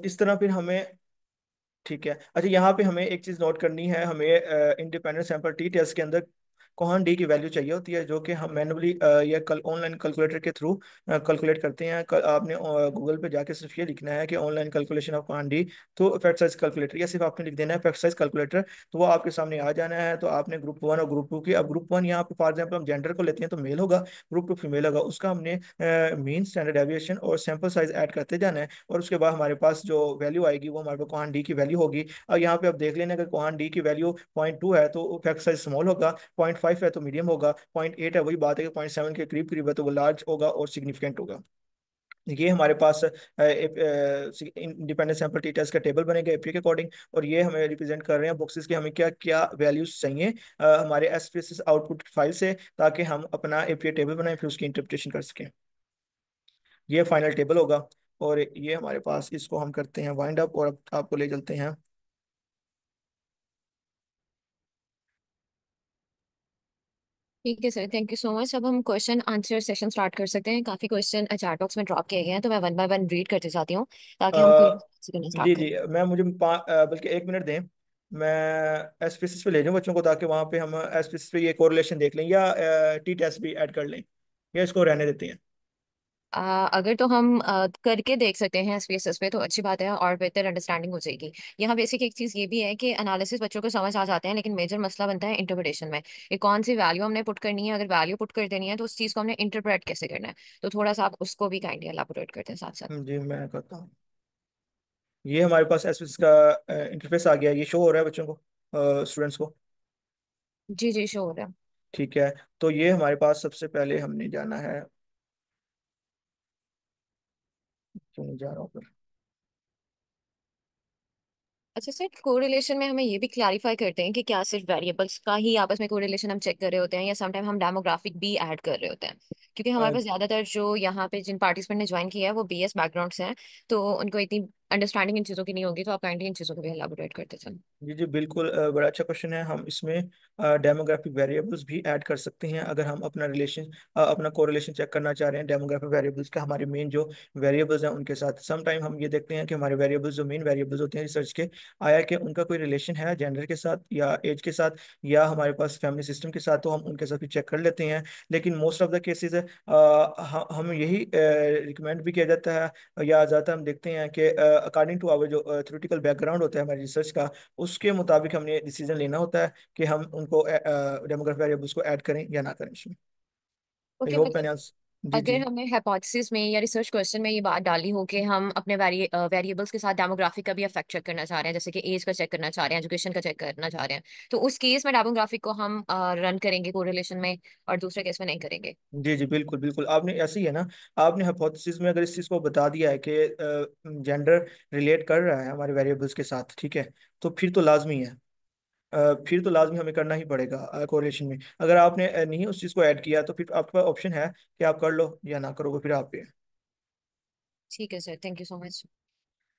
इस तरह फिर हमें, ठीक है। अच्छा, यहाँ पे हमें एक चीज नोट करनी है, हमें इंडिपेंडेंट सैंपल टी टेस्ट के अंदर कोहान डी की वैल्यू चाहिए होती है, जो कि हम मैनुअली या कल ऑनलाइन कैलकुलेटर के थ्रू कैलकुलेट करते हैं। आपने गूगल पे जाके सिर्फ ये लिखना है कि ऑनलाइन कैलकुलेशन ऑफ कोहान डी तो फैक्ट साइज कैलकुलेटर, या सिर्फ आपने लिख देना है फैक्ट साइज कैलकुलेटर, तो वो आपके सामने आ जाना है। तो आपने ग्रुप वन और ग्रुप टू की, अब ग्रुप वन यहाँ पे फॉर एग्जाम्पल हम जेंडर को लेते हैं तो मेल होगा, ग्रुप टू फीमेल होगा, उसका हमने मीन स्टैंडर्ड डेविएशन और सैंपल साइज ऐड करते जाना है, और उसके बाद हमारे पास जो वैल्यू आएगी वो हमारे पास कोहान डी की वैल्यू होगी। और यहाँ पे आप देख लेना कि कोहान डी की वैल्यू 0.2 है तो फैक्ट साइज स्मॉल होगा, 0.5 है तो मीडियम होगा, 0.8 है वही बात है कि 0.7 के करीब करीब है तो वो लार्ज होगा और सिग्निफिकेंट होगा। ये हमारे पास इंडिपेंडेंट सैंपल टी टेस्ट का टेबल बनेगा एपीए के अकॉर्डिंग, और ये हमें रिप्रेजेंट कर रहे हैं बॉक्सेस के हमें क्या क्या वैल्यूज चाहिए हमारे एसपीएसएस आउटपुट फाइल से, ताकि हम अपना एपीए टेबल बनाएं फिर उसकी इंटरप्रिटेशन कर सकें। ये फाइनल टेबल होगा, और ये हमारे पास, इसको हम करते हैं वाइंड अप, और अब आपको ले चलते हैं। ठीक है sir, thank you so much. अब हम क्वेश्चन आंसर सेशन स्टार्ट कर सकते हैं। काफी क्वेश्चन चैट बॉक्स में ड्रॉप किए गए हैं, तो मैं वन बाय वन रीड करते जाती हूँ ताकि हम क्विक अ, से करना स्टार्ट जी जी, करें। मैं मुझे बल्कि 1 मिनट दें, मैं एसपीएसएस पे ले जाऊँ बच्चों को, ताकि वहाँ पे हम एसपीएसएस पे ये कोरिलेशन देख लें, या टी टेस्ट भी ऐड कर लें, या इसको रहने देते हैं। अगर तो हम करके देख सकते हैं एसपीएसएस पे तो अच्छी बात है और बेहतर अंडरस्टैंडिंग हो जाएगी। यहाँ बेसिक एक चीज ये भी है कि एनालिसिस बच्चों को समझ आ जाते हैं, लेकिन मेजर मसला बनता है इंटरप्रिटेशन में। ये कौन सी वैल्यू हमने पुट करनी है, अगर वैल्यू पुट कर देनी है तो उस चीज को हमने इंटरप्रेट कैसे करना है। तो थोड़ा सा आप उसको भी काइंडली एलाबोरेट करते हैं साथ साथ। जी मैं करता हूँ। ये हमारे पास एसपीएसएस का इंटरफेस आ गया, ये शो हो रहा है बच्चों को, स्टूडेंट्स को। जी जी, श्योर है। ठीक है, तो ये हमारे पास सबसे पहले हमने जाना है, क्यों नहीं जा रहा हूँ पर। अच्छा सर, कोरिलेशन में हमें ये भी क्लैरिफाई करते हैं कि क्या सिर्फ वेरिएबल्स का ही आपस में कोरिलेशन हम चेक कर रहे होते हैं, या समटाइम हम डेमोग्राफिक भी ऐड कर रहे होते हैं। क्योंकि हमारे पास ज्यादातर जो यहाँ पे जिन पार्टिसिपेंट ने ज्वाइन किया है वो बीएस बैकग्राउंड से हैं, तो उनको इतनी अंडरस्टैंडिंग इन चीज़ों की नहीं होगी, तो आप काइंडली इन चीज़ों को भी एलाबोरेट करते चलें। जी जी बिल्कुल, बड़ा अच्छा क्वेश्चन है। हम इसमें डेमोग्राफिक वेरिएबल्स भी ऐड कर सकते हैं, अगर हम अपना रिलेशन, अपना कोरिलेशन चेक करना चाह रहे हैं डेमोग्राफिक वेरिएबल्स का हमारे मेन जो वेरिएबल्स हैं उनके साथ। सम टाइम हम ये देखते हैं कि हमारे वेरिएबल्स जो मेन वेरिएबल्स होते हैं रिसर्च के, आया कि उनका कोई रिलेशन है जेंडर के साथ या एज के साथ या हमारे पास फैमिली सिस्टम के साथ, तो हम उनके साथ भी चेक कर लेते हैं। लेकिन मोस्ट ऑफ द केसेस हम यही रिकमेंड भी किया जाता है, या ज़्यादातर हम देखते हैं कि अकॉर्डिंग टू आवर जो थ्योरेटिकल बैकग्राउंड होता है हमारी रिसर्च का, उसके मुताबिक हमने डिसीजन लेना होता है कि हम उनको डेमोग्राफिक वेरिएबल्स को ऐड करें या ना करें इसमें। आई ओके, होप मतलब मैंने जी जी। अगर हमने हाइपोथेसिस में या रिसर्च क्वेश्चन में ये बात डाली हो कि हम अपने वेरिएबल्स के साथ डेमोग्राफिक का भी इफेक्ट चेक करना चाह रहे हैं, जैसे कि एज का चेक करना चाह रहे हैं, एजुकेशन का चेक करना चाह रहे हैं, तो उस केस में डेमोग्राफिक को हम रन करेंगे कोरिलेशन में, और दूसरे केस में नहीं करेंगे। जी जी बिल्कुल बिल्कुल, आपने ऐसे ही है ना, आपने हाइपोथेसिस में अगर इस चीज़ को बता दिया है कि जेंडर रिलेट कर रहा है हमारे वेरिएबल्स के साथ, ठीक है, तो फिर तो लाजमी है, फिर तो लाजमी हमें करना ही पड़ेगा कोरिलेशन में। अगर आपने नहीं उस चीज़ को ऐड किया तो फिर आपके पास ऑप्शन है कि आप कर लो या ना करो, वो फिर आप पे है। ठीक है sir, thank you so much.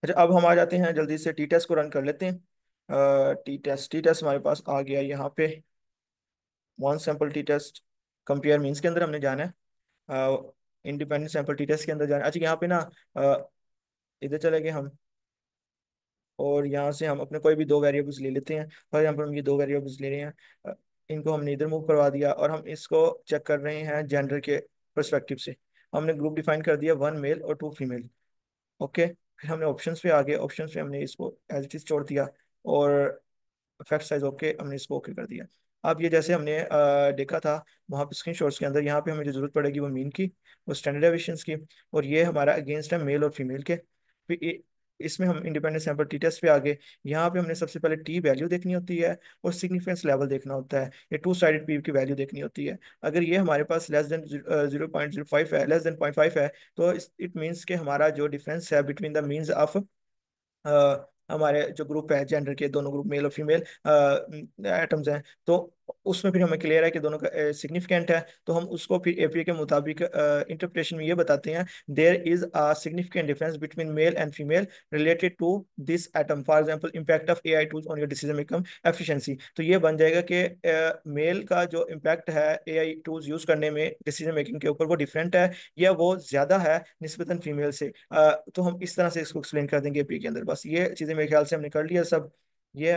अच्छा, अब हम आ जाते हैं, जल्दी से टी टेस्ट को रन कर लेते हैं। टी टेस्ट हमारे पास आ गया यहाँ पे, one sample T test, compare means के अंदर हमने जाना है, इंडिपेंडेंट सैंपल टी टेस्ट के अंदर जाना है। अच्छा, यहाँ पे ना इधर चले गए हम, और यहाँ से हम अपने कोई भी दो वेरिएबल्स ले लेते हैं। फॉर एग्जाम्पल हम ये दो वेरिएबल्स ले रहे हैं, इनको हमने इधर मूव करवा दिया, और हम इसको चेक कर रहे हैं जेंडर के परस्पेक्टिव से। हमने ग्रुप डिफाइन कर दिया, 1 मेल और 2 फीमेल। ओके, फिर हमने ऑप्शंस पे आ गए, ऑप्शंस पे हमने इसको एज इट इज छोड़ दिया, और फैक्ट साइज ओके, हमने इसको ओके कर दिया। अब ये जैसे हमने देखा था वहाँ पे स्क्रीन शॉट्स के अंदर, यहाँ पे हमें जो जरूरत पड़ेगी वो मीन की, वो स्टैंडर्ड डेविएशंस की, और ये हमारा अगेंस्ट है मेल और फीमेल के। फिर इसमें हम इंडिपेंडेंट सैंपल टी टेस्ट पे आ गए। यहाँ पे हमने सबसे पहले टी वैल्यू देखनी होती है, और सिग्निफिकेंस लेवल देखना होता है, ये टू साइडेड पी की वैल्यू देखनी होती है। अगर ये हमारे पास लेस देन 0.05 है, लेस देन 0.5 है, तो इट मीन्स कि हमारा जो डिफरेंस है बिटवीन द मीन्स ऑफ हमारे जो ग्रुप है जेंडर के, दोनों ग्रुप मेल और फीमेल एटम्स हैं, तो उसमें फिर हमें क्लियर है कि दोनों का सिग्निफिकेंट है, तो हम उसको फिर एपीए के मुताबिक इंटरप्रिटेशन में ये बताते हैं, there is a significant difference between male and female related to this atom, for example impact of AI tools on your decision making efficiency. तो ये बन जाएगा कि मेल का जो इम्पैक्ट है एआई टूल्स यूज करने में डिसीजन मेकिंग के ऊपर, वो डिफरेंट है या वो ज्यादा है निस्बतन फीमेल से। तो हम इस तरह से इसको एक्सप्लेन कर देंगे एपीए के अंदर। बस ये चीजें मेरे ख्याल से हमने कर लिया सब। ये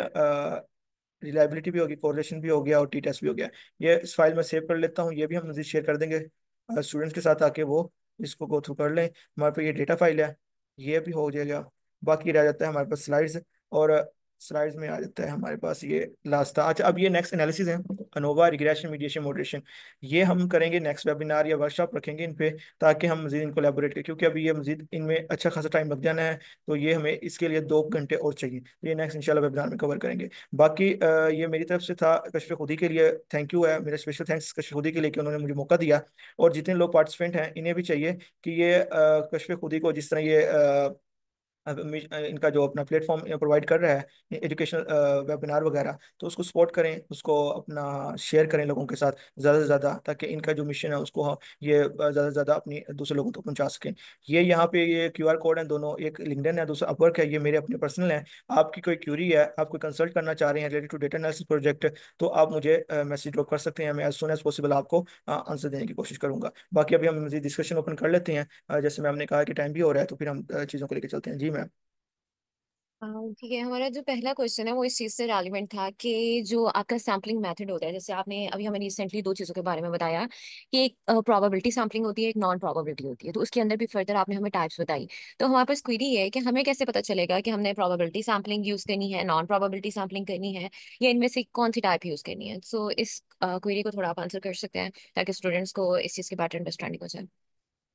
रिलायबिलिटी भी होगी, कोरिलेशन भी हो गया और टी टेस्ट भी हो गया। ये इस फाइल में सेव कर लेता हूँ, ये भी हम मजीद शेयर कर देंगे स्टूडेंट्स के साथ, आके वो इसको गो थ्रू कर लें। हमारे पास ये डेटा फाइल है, ये भी हो जाएगा। बाकी रह जाता है हमारे पास स्लाइड्स, और स्लाइड्स में आ जाता है हमारे पास ये लास्ट था। अच्छा, अब ये नेक्स्ट एनालिसिस है, अनोवा, रिग्रेशन, मीडिएशन, मॉडरेशन। ये हम करेंगे नेक्स्ट वेबिनार या वर्कशॉप रखेंगे इन पे, ताकि हम मजीद इनको एलेबोरेट करें, क्योंकि अभी ये मजीद इनमें अच्छा खासा टाइम लग जाना है। तो ये हमें इसके लिए 2 घंटे और चाहिए, तो ये नेक्स्ट इंशाल्लाह वेबिनार में कवर करेंगे। बाकी ये मेरी तरफ से था कश्फ खुदी के लिए। थैंक यू है, मेरा स्पेशल थैंक्स कश्फ खुदी के लिए कि उन्होंने मुझे मौका दिया। और जितने लोग पार्टिसिपेंट हैं इन्हें भी चाहिए कि ये कश्फ खुदी को, जिस तरह ये इनका जो अपना प्लेटफॉर्म प्रोवाइड कर रहा है एजुकेशनल वेबिनार वगैरह, तो उसको सपोर्ट करें, उसको अपना शेयर करें लोगों के साथ ज़्यादा से ज़्यादा, ताकि इनका जो मिशन है उसको ये ज़्यादा से ज़्यादा अपनी दूसरे लोगों तक पहुंचा सकें। ये यहाँ पे ये क्यूआर कोड है दोनों, एक लिंक्डइन है, दूसरा अपवर्क है, ये मेरे अपने पर्सनल है। आपकी कोई क्यूरी है, आप कोई कंसल्ट करना चाह रहे हैं related to data analysis project, तो आप मुझे मैसेज ड्रॉप कर सकते हैं। मैं एज सुन एज पॉसिबल आपको आंसर देने की कोशिश करूंगा। बाकी अभी हम मज़ीद डिस्कशन ओपन कर लेते हैं। जैसे मैम ने कहा कि टाइम भी हो रहा है, तो फिर हम चीज़ों को लेकर चलते हैं। जी मैम। ठीक है, हमारा जो पहला क्वेश्चन है वो इस चीज से रेलिवेंट था कि जो आपका सैम्पलिंग मेथड होता है, जैसे आपने अभी हमें रिसेंटली दो चीजों के बारे में बताया कि एक प्रोबेबिलिटी सैम्पलिंग होती है, एक नॉन प्रोबेबिलिटी होती है, तो उसके अंदर भी फर्दर आपने हमें टाइप्स बताई। तो हमारे पास क्वेरी है कि हमें कैसे पता चलेगा कि हमने प्रोबेबिलिटी सैम्पलिंग यूज करनी है, नॉन प्रोबेबिलिटी सैम्पलिंग करनी है, या इनमें से कौन सी टाइप यूज करनी है। सो इस क्वेरी को थोड़ा आप आंसर कर सकते हैं ताकि स्टूडेंट्स को इस चीज की बेटर अंडरस्टैंडिंग हो जाए।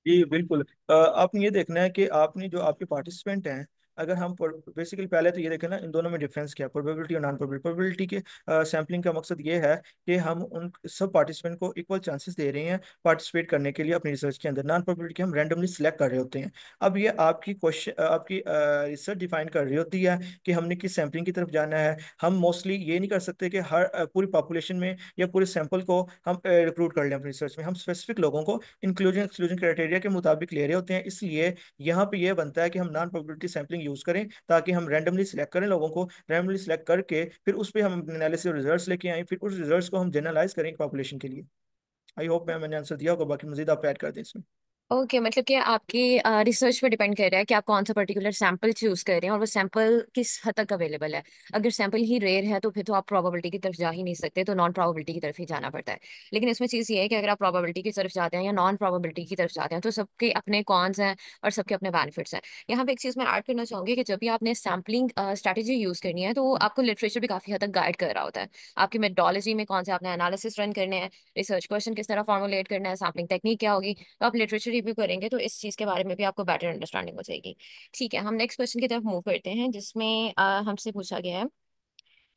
जी बिल्कुल। आपने ये देखना है कि आपने जो आपके पार्टिसिपेंट हैं, अगर हम बेसिकली पहले तो ये देखें ना इन दोनों में डिफरेंस क्या है, प्रोबेबिलिटी और नॉन प्रोबेबिलिटी। प्रोबेबिलिटी के सैम्पलिंग का मकसद ये है कि हम उन सब पार्टिसिपेंट को इक्वल चांसेस दे रहे हैं पार्टिसिपेट करने के लिए अपनी रिसर्च के अंदर। नॉन प्रोबेबिलिटी के हम रैंडमली सिलेक्ट कर रहे होते हैं। अब ये आपकी क्वेश्चन, आपकी रिसर्च डिफाइन कर रही होती है कि हमने किस सैम्पलिंग की तरफ जाना है। हम मोस्टली ये नहीं कर सकते कि हर पूरी पॉपुलेशन में या पूरे सैंपल को हम रिक्रूट कर लें अपनी रिसर्च में। हम स्पेसिफिक लोगों को इंक्लूजन एक्सक्लूजन क्राइटेरिया के मुताबिक ले रहे होते हैं। इसलिए यहाँ पे ये बनता है कि हम नॉन प्रोबेबिलिटी सैम्पलिंग यूज करें, ताकि हम रैंडमली सिलेक्ट करें लोगों को, रैंडमली सिलेक्ट करके फिर उस पर हम एनालिसिस रिजल्ट्स लेके आए, फिर उस रिजल्ट्स को हम जनरलाइज करें पॉपुलेशन के लिए। आई होप मैंने आंसर दिया होगा, बाकी मजीद आप ऐड कर दें इसमें। ओके, मतलब कि आपकी रिसर्च पे डिपेंड कर रहा है कि आप कौन सा पर्टिकुलर सैंपल चूज कर रहे हैं और वो सैंपल किस हद तक अवेलेबल है। अगर सैंपल ही रेयर है तो फिर तो आप प्रोबेबिलिटी की तरफ जा ही नहीं सकते, तो नॉन प्रोबेबिलिटी की तरफ ही जाना पड़ता है। लेकिन इसमें चीज़ ये है कि अगर आप प्रोबेबिलिटी की तरफ जाते हैं या नॉन प्रोबेबिलिटी की तरफ जाते हैं तो सबके अपने कॉन्स हैं और सबके अपने बेनिफिट्स हैं। यहाँ पे एक चीज़ मैं ऐड करना चाहूंगी कि जब भी आपने सैम्पलिंग स्ट्रैटेजी यूज करनी है तो वो आपको लिटरेचर भी काफी हद तक गाइड कर रहा होता है। आपकी मेथोडोलॉजी में कौन से आपने एनालिसिस रन करने हैं, रिसर्च क्वेश्चन किस तरह फॉर्मुलेट करना है, सैम्पलिंग टेक्निक क्या होगी, तो आप लिटरेचर रिव्यू करेंगे तो इस चीज के बारे में भी आपको बेटर अंडरस्टैंडिंग हो जाएगी। ठीक है, हम नेक्स्ट क्वेश्चन की तरफ मूव करते हैं जिसमें हमसे पूछा गया है,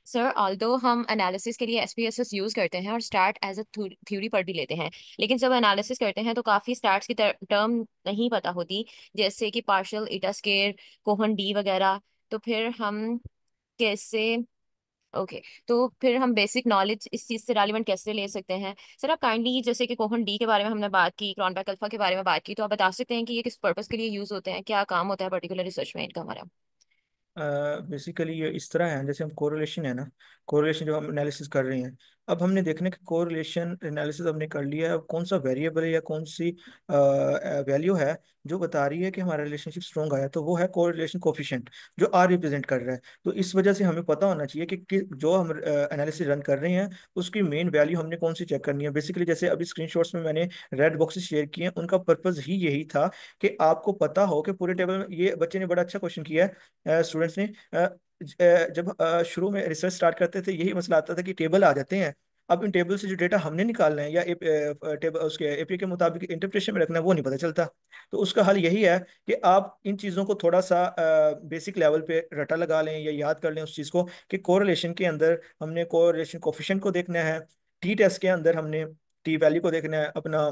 सर ऑल्दो हम एनालिसिस के लिए एसपीएसएस यूज करते हैं और स्टैट एज अ थ्योरी पढ़ भी लेते हैं, लेकिन जब एनालिसिस करते हैं तो काफी स्टैट्स की टर्म नहीं पता होती, जैसे कि partial eta square, Cohen d वगैरह। तो फिर हम कैसे, ओके, तो फिर हम बेसिक नॉलेज इस चीज से रेलिवेंट कैसे ले सकते हैं। सर आप काइंडली, जैसे कि कोहन डी के बारे में हमने बात की, क्रॉनबैक अल्फा के बारे में बात की, तो आप बता सकते हैं कि ये किस पर्पस के लिए यूज होते हैं, क्या काम होता है पर्टिकुलर रिसर्च में इनका हमारा। बेसिकली ये इस तरह है, जैसे हम कोरिलेशन है ना, कोरिलेशन जो हम एनालिसिस कर रहे हैं, अब हमने देखने कि कोरिलेशन एनालिसिस हमने कर लिया है, अब कौन सा वेरिएबल है या कौन सी वैल्यू है जो बता रही है कि हमारा रिलेशनशिप स्ट्रॉन्ग आया, तो वो है कोरिलेशन कोफिशिएंट, जो आर रिप्रेजेंट कर रहा है। तो इस वजह से हमें पता होना चाहिए कि जो हम एनालिसिस रन कर रहे हैं उसकी मेन वैल्यू हमने कौन सी चेक करनी है। बेसिकली जैसे अभी स्क्रीनशॉट्स में मैंने रेड बॉक्सेस शेयर किए हैं, उनका पर्पज ही यही था कि आपको पता हो कि पूरे टेबल में, ये बच्चे ने बड़ा अच्छा क्वेश्चन किया है स्टूडेंट्स ने। जब शुरू में रिसर्च स्टार्ट करते थे यही मसला आता था कि टेबल आ जाते हैं। अब इन टेबल से जो डेटा हमने निकालना है या टेबल उसके एपी के मुताबिक इंटरप्रिटेशन में रखना है, वो नहीं पता चलता। तो उसका हल यही है कि आप इन चीज़ों को थोड़ा सा बेसिक लेवल पे रटा लगा लें या याद कर लें उस चीज़ को, कि कोरिलेशन के अंदर हमने कोरिलेशन कोफिशिएंट को देखना है, टी टेस्ट के अंदर हमने टी वैल्यू को देखना है, अपना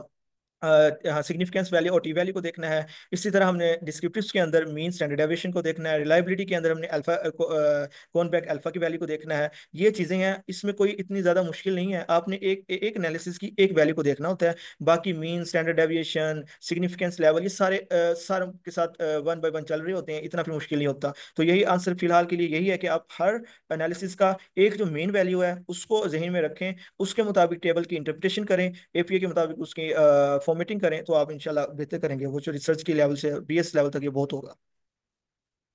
हाँ, सिग्निफिकेंस वैल्यू और टी वैल्यू को देखना है। इसी तरह हमने डिस्क्रिप्टिव्स के अंदर मीन स्टैंडर्ड डेविएशन को देखना है। रिलायबिलिटी के अंदर हमने अल्फा कौन बैक अल्फा की वैल्यू को देखना है। ये चीज़ें हैं, इसमें कोई इतनी ज़्यादा मुश्किल नहीं है। आपने एक एनालिसिस की एक वैल्यू को देखना होता है। बाकी mean standard deviation significance level ये सारे के साथ वन बाय वन चल रहे होते हैं, इतना फिर मुश्किल नहीं होता। तो यही आंसर फिलहाल के लिए यही है कि आप हर एनालिसिस का एक जो मेन वैल्यू है उसको जहन में रखें, उसके मुताबिक टेबल की इंटरप्रिटेशन करें, एपीए के मुताबिक उसकी फॉर्मेटिंग करें, तो आप इंशाल्लाह बेहतर करेंगे। वो जो रिसर्च की लेवल से बीएस लेवल तक ये बहुत होगा।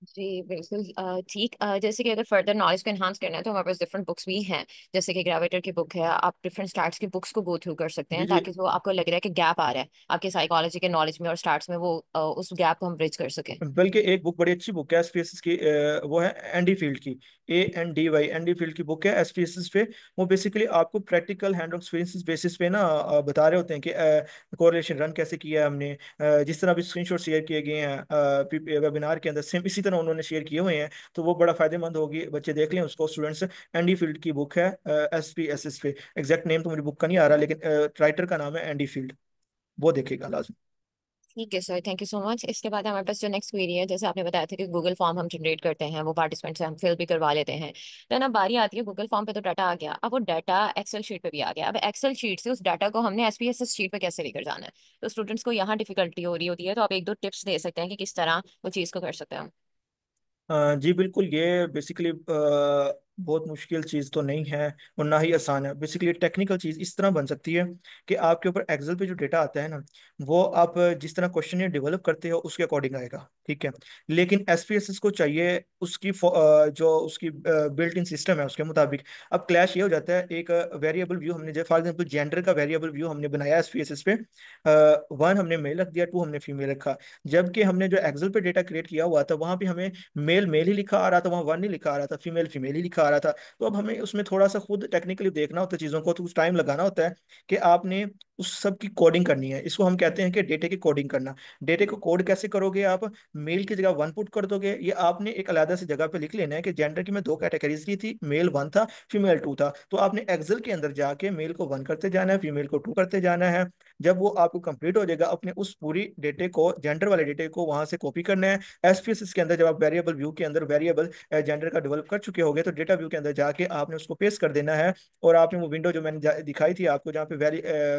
जी बिल्कुल ठीक। जैसे कि अगर फर्दर नॉलेज को एनहांस करना है तो हमारे पास डिफरेंट बुक्स भी हैं। जैसे कि ग्रेविटर की बुक है, आप डिफरेंट स्टार्ट्स की बुक्स को गो थ्रू कर सकते जी हैं जी, ताकि जो आपको लग रहा है कि गैप आ रहा है आपके साइकोलॉजी के नॉलेज में और स्टार्ट्स में, वो उस गैप को हम ब्रिज कर सकें। बल्कि एक बुक बड़ी अच्छी बुक है एसपीएसएस की, वो है एंडी फील्ड की, ANDY, एंडी फील्ड की बुक है एसपीएसएस पे। वो बेसिकली आपको practical hand on experiences basis पे ना बता रहे होते हैं कि कोरिलेशन रन कैसे किया है हमने। जिस तरह भी स्क्रीनशॉट शेयर किए गए हैं वेबिनार के अंदर, सेम इसी तरह उन्होंने शेयर किए हुए हैं। तो वो बड़ा फायदेमंद होगी, बच्चे देख लें उसको, स्टूडेंट्स। एंडी फील्ड की बुक है एसपीएसएस पे। एग्जैक्ट नेम तो मेरी बुक का नहीं आ रहा, लेकिन राइटर का नाम है एंडी फील्ड। वो देखेगा लाजमी। ठीक है sir, thank you so much. इसके बाद हमारे पास जो नेक्स्ट क्वेरी है, जैसे आपने बताया था कि गूगल फॉर्म हम जनरेट करते हैं, वो पार्टिसिपेंट से हम फिल भी करवा लेते हैं। देन अब बारी आती है गूगल फॉर्म पे, तो डाटा आ गया, अब वो डाटा एक्सेल शीट पे भी आ गया। अब एक्सेल शीट से उस डाटा को हमने एसपीएसएस शीट पे कैसे लेकर जाना है, तो स्टूडेंट्स को यहाँ डिफिकल्टी हो रही होती है। तो आप एक दो टिप्स दे सकते हैं कि किस तरह वो चीज़ को कर सकते हैं हम। जी बिल्कुल, ये बेसिकली बहुत मुश्किल चीज़ तो नहीं है और ना ही आसान है। बेसिकली टेक्निकल चीज़ इस तरह बन सकती है कि आपके ऊपर एक्सेल पे जो डेटा आता है ना, वो आप जिस तरह क्वेश्चन ये डेवलप करते हो उसके अकॉर्डिंग आएगा, ठीक है। लेकिन एसपीएसएस को चाहिए उसकी जो उसकी बिल्ट इन सिस्टम है उसके मुताबिक। अब क्लैश ये हो जाता है, एक वेरिएबल व्यू हमने, फॉर एग्जाम्पल जेंडर का वेरिएबल व्यू हमने बनाया एसपीएसएस पे, 1 हमने मेल रख दिया, 2 हमने फीमेल रखा। जबकि हमने जो एक्सेल पे डेटा क्रिएट किया हुआ था वहां पे हमें मेल मेल ही लिखा आ रहा था, वहाँ 1 नहीं लिखा आ रहा था, फीमेल फीमेल ही लिखा आ रहा था। तो अब हमें उसमें थोड़ा सा खुद टेक्निकली देखना होता है चीज़ों को, तो कुछ टाइम लगाना होता है कि आपने उस सब की कोडिंग करनी है। इसको हम कहते हैं कि डेटे की कोडिंग करना। डेटे को कोड कैसे करोगे आप? मेल की जगह 1 पुट कर दोगे, ये आपने एक अलग से जगह पे लिख लेना है कि जेंडर की मैं 2 कैटेगरीज ली थी, मेल 1 था, फीमेल 2 था। तो आपने एक्सेल के अंदर जाके मेल को 1 करते जाना है, फीमेल को 2 करते जाना है। जब वो आपको कंप्लीट हो जाएगा, अपने उस पूरी डेटे को, जेंडर वाले डेटे को वहां से कॉपी करना है। एसपीएसएस के अंदर जब आप वेरिएबल व्यू के अंदर वेरिएबल जेंडर का डेवलप कर चुके होगे, तो डेटा व्यू के अंदर जाके आपने उसको पेस्ट कर देना है। और आपने वो विंडो जो मैंने दिखाई थी आपको, जहाँ पे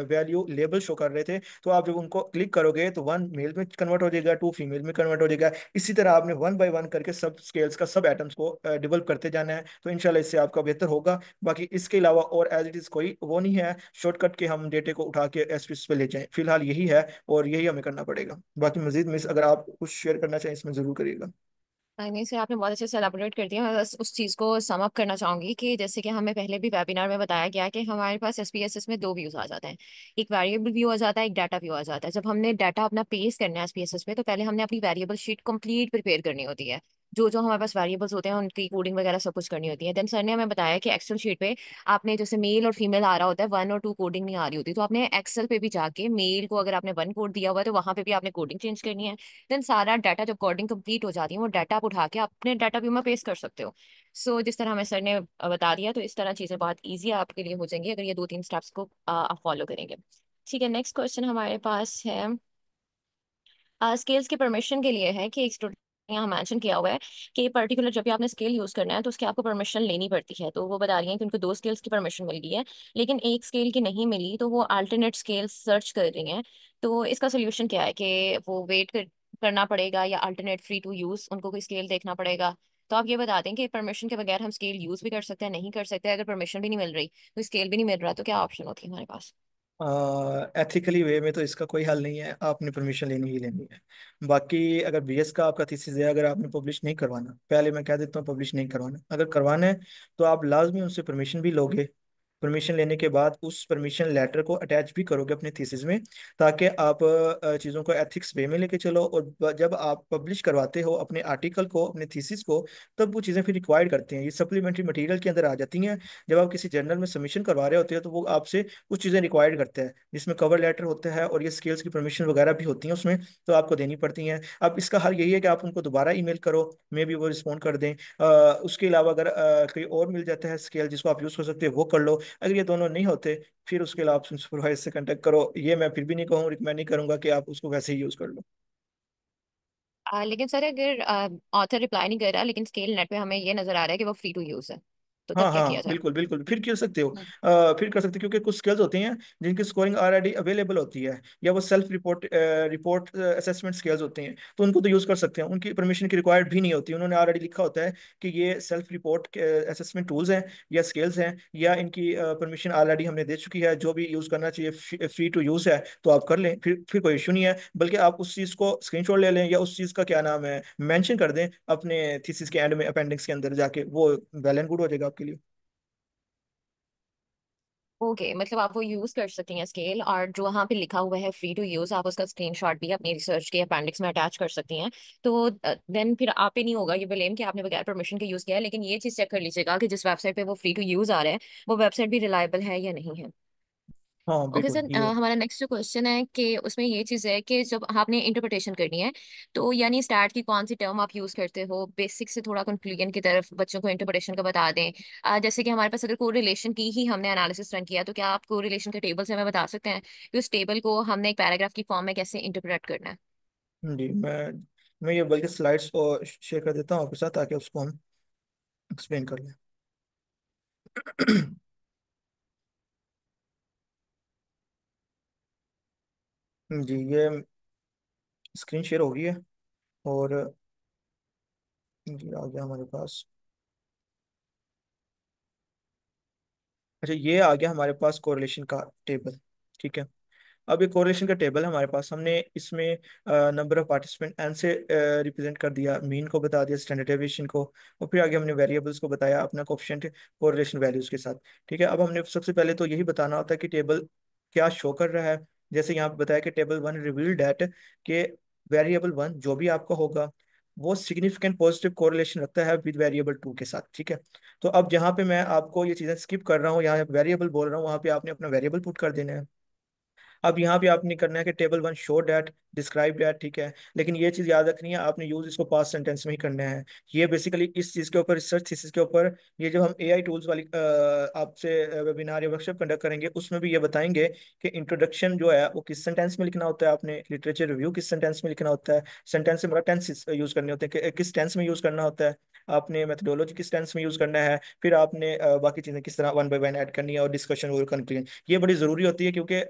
वैल्यू लेबल शो कर रहे थे, तो आप जब उनको क्लिक करोगे तो 1 मेल में कन्वर्ट हो जाएगा, 2 फीमेल में कन्वर्ट हो जाएगा। इसी तरह आपने 1 बाय 1 करके सब स्केल्स का, सब एटम्स को डेवलप करते जाना है। तो इंशाल्लाह इससे आपका बेहतर होगा। बाकी इसके अलावा और एज इट इज कोई वो नहीं है शॉर्टकट के हम डेटे को उठा के एसपीएस पे ले जाएं। फिलहाल यही है और यही हमें करना पड़ेगा। बाकी मजीद मिस अगर आप कुछ शेयर करना चाहें इसमें जरूर करिएगा। नहीं सर, आपने बहुत अच्छे से एलाबोरेट कर दिया। मैं बस उस चीज़ को सम अप करना चाहूंगी कि जैसे कि हमें पहले भी वेबिनार में बताया गया कि हमारे पास एसपीएसएस में दो व्यूज आ जाते हैं। एक वेरिएबल व्यू आ जाता है, एक डाटा व्यू आ जाता है। जब हमने डाटा अपना पेश करना है एसपीएसएस में, तो पहले हमने अपनी वेरिएबल शीट कंप्लीट प्रिपेयर करनी होती है। जो जो हमारे पास वेरिएबल्स होते हैं उनकी कोडिंग वगैरह सब कुछ करनी होती है। देन सर ने हमें बताया कि एक्सेल शीट पे आपने जैसे मेल और फीमेल आ रहा होता है, 1 और 2 कोडिंग नहीं आ रही होती, तो आपने एक्सेल पे भी जाके मेल को अगर आपने 1 कोड दिया हुआ है तो वहां पे भी आपने कोडिंग चेंज करनी है। देन सारा डाटा जब कोडिंग कंप्लीट हो जाती है, वो डाटा आप उठा के अपने डाटा व्यू में पेस्ट कर सकते हो। सो जिस तरह हमें सर ने बता दिया, तो इस तरह चीज़ें बहुत ईजी आपके लिए हो जाएंगी अगर ये दो तीन स्टेप्स को आप फॉलो करेंगे। ठीक है, नेक्स्ट क्वेश्चन हमारे पास है, स्केल्स की परमिशन के लिए है कि एक स्टूडेंट यहाँ मेंशन किया हुआ है कि पर्टिकुलर जब भी आपने स्केल यूज करना है तो उसकी आपको परमिशन लेनी पड़ती है। तो वो बता रही हैं कि उनको दो स्केल्स की परमिशन मिल गई है, लेकिन एक स्केल की नहीं मिली, तो वो अल्टरनेट स्केल सर्च कर रही हैं। तो इसका सोल्यूशन क्या है कि वो करना पड़ेगा या अल्टरनेट फ्री टू यूज उनको कोई स्केल देखना पड़ेगा। तो आप ये बता दें कि परमिशन के बगैर हम स्केल यूज भी कर सकते हैं, नहीं कर सकते? अगर परमिशन भी नहीं मिल रही, तो स्केल भी नहीं मिल रहा, तो क्या ऑप्शन होती है हमारे पास? एथिकली वे में तो इसका कोई हल नहीं है, आपने परमिशन लेनी ही लेनी है। बाकी अगर बीएस का आपका थीसिस है, अगर आपने पब्लिश नहीं करवाना, पहले मैं कह देता हूँ पब्लिश नहीं करवाना, अगर करवाना है तो आप लाजमी उनसे परमिशन भी लोगे। परमिशन लेने के बाद उस परमिशन लेटर को अटैच भी करोगे अपने थीसिस में, ताकि आप चीज़ों को एथिक्स वे में लेके चलो। और जब आप पब्लिश करवाते हो अपने आर्टिकल को, अपने थीसिस को, तब वो चीज़ें फिर रिक्वायर्ड करते हैं, ये सप्लीमेंट्री मटेरियल के अंदर आ जाती हैं। जब आप किसी जर्नल में सबमिशन करवा रहे होते हो तो वो आपसे कुछ चीज़ें रिक्वायर्ड करता है, जिसमें कवर लेटर होता है और ये स्केल्स की परमिशन वगैरह भी होती हैं उसमें, तो आपको देनी पड़ती हैं। अब इसका हल यही है कि आप उनको दोबारा ईमेल करो, मे भी वो रिस्पॉन्ड कर दें। उसके अलावा अगर कोई और मिल जाता है स्केल जिसको आप यूज़ कर सकते हो, वो कर लो। अगर ये दोनों नहीं होते फिर उसके लिए आप सुपरवाइजर से कांटेक्ट करो। ये मैं फिर भी नहीं कहूँ, रिकमेंड नहीं करूंगा कि आप उसको वैसे ही यूज कर लो। लेकिन सर अगर ऑथर रिप्लाई नहीं कर रहा लेकिन स्केल नेट पे हमें ये नजर आ रहा है कि वो फ्री टू यूज है, तो तब हाँ क्या हाँ किया जाए? बिल्कुल बिल्कुल, फिर कर सकते हो। हम्म। फिर कर सकते हो क्योंकि कुछ स्किल्स होती हैं जिनकी स्कोरिंग ऑलरेडी अवेलेबल होती है, या वो self report report assessment skills होती हैं, तो उनको तो यूज़ कर सकते हैं, उनकी परमिशन की रिक्वायर्ड भी नहीं होती। उन्होंने ऑलरेडी लिखा होता है कि ये सेल्फ रिपोर्ट असेसमेंट टूल्स हैं या स्किल्स हैं, या इनकी परमिशन ऑलरेडी हमने दे चुकी है, जो भी यूज़ करना चाहिए फ्री टू यूज़ है, तो आप कर लें, फिर कोई इशू नहीं है। बल्कि आप उस चीज़ को स्क्रीनशॉट ले लें या उस चीज़ का क्या नाम है मेंशन कर दें अपने थीसिस के एंड में, अपेंडिक्स के अंदर जाके, वो वेल एंड गुड हो जाएगा आपके लिए। ओके, मतलब आप वो यूज कर सकती हैं स्केल, और जो वहाँ पे लिखा हुआ है फ्री टू यूज, आप उसका स्क्रीनशॉट भी अपनी रिसर्च के अपेंडिक्स में अटैच कर सकती हैं। तो देन फिर आप पे नहीं होगा ये ब्लेम कि आपने बगैर परमिशन के यूज किया है। लेकिन ये चीज चेक कर लीजिएगा कि जिस वेबसाइट पे वो फ्री टू यूज आ रहा है वो वेबसाइट भी रिलायबल है या नहीं है। हाँ ओके बिल्कुल सर, ये। हमारा नेक्स्ट जो क्वेश्चन है कि उसमें ये चीज़ है कि जब आपने इंटरप्रिटेशन करनी है, तो यानी स्टार्ट की कौन सी टर्म आप यूज़ करते हो, बेसिक से थोड़ा कंक्लूजन की तरफ बच्चों को इंटरप्रिटेशन का बता दें। जैसे कि हमारे पास अगर कोरिलेशन की ही हमने एनालिसिस रन किया, तो क्या आप कोरिलेशन के टेबल से हमें बता सकते हैं कि उस टेबल को हमने एक पैराग्राफ की फॉर्म में कैसे इंटरप्रेट करना है? जी मैं ये बल्कि स्लाइड्स और शेयर कर देता हूँ आपके साथ ताकि उसको हम एक्सप्लेन कर लें। जी ये स्क्रीन शेयर हो गई है, और जी आ गया हमारे पास। अच्छा ये आ गया हमारे पास कोरिलेशन का टेबल। ठीक है, अब ये कोरिलेशन का टेबल है हमारे पास, हमने इसमें नंबर ऑफ पार्टिसिपेंट एन से रिप्रेजेंट कर दिया, मीन को बता दिया, स्टैंडर्ड डेविएशन को, और फिर आगे हमने वेरिएबल्स को बताया अपना कोफिशिएंट कोरिलेशन वैल्यूज के साथ। ठीक है, अब हमने सबसे पहले तो यही बताना होता है कि टेबल क्या शो कर रहा है। जैसे यहाँ पे बताया कि टेबल वन रिवील दैट के वेरिएबल वन जो भी आपका होगा वो सिग्निफिकेंट पॉजिटिव कोरिलेशन रखता है विद वेरिएबल टू के साथ। ठीक है, तो अब जहाँ पे मैं आपको ये चीज़ें स्किप कर रहा हूँ, यहाँ वेरिएबल बोल रहा हूँ, वहाँ पे आपने अपना वेरिएबल पुट कर देना है। अब यहाँ पे आपने करना है कि table one show that describe that. ठीक है, लेकिन ये चीज़ याद रखनी है, आपने यूज इसको पास्ट सेंटेंस में ही करना है। ये बेसिकली इस चीज़ के ऊपर, रिसर्च थीसिस के ऊपर, ये जो हम एआई टूल्स वाली आपसे वेबिनार या वर्कशॉप कंडक्ट करेंगे उसमें भी ये बताएंगे कि इंट्रोडक्शन जो है वो किस सेंटेंस में लिखना होता है, आपने लिटरेचर रिव्यू किस सेंटेंस में लिखना होता है, सेंटेंस से मतलब टेंस यूज करने होते हैं कि किस टेंस में यूज करना होता है, आपने मेथडोलॉजी किस टेंस में यूज करना है, फिर आपने बाकी चीज़ें किस तरह वन बाय वन ऐड करनी है, और डिस्कशन और कंक्लूजन ये बड़ी ज़रूरी होती है। क्योंकि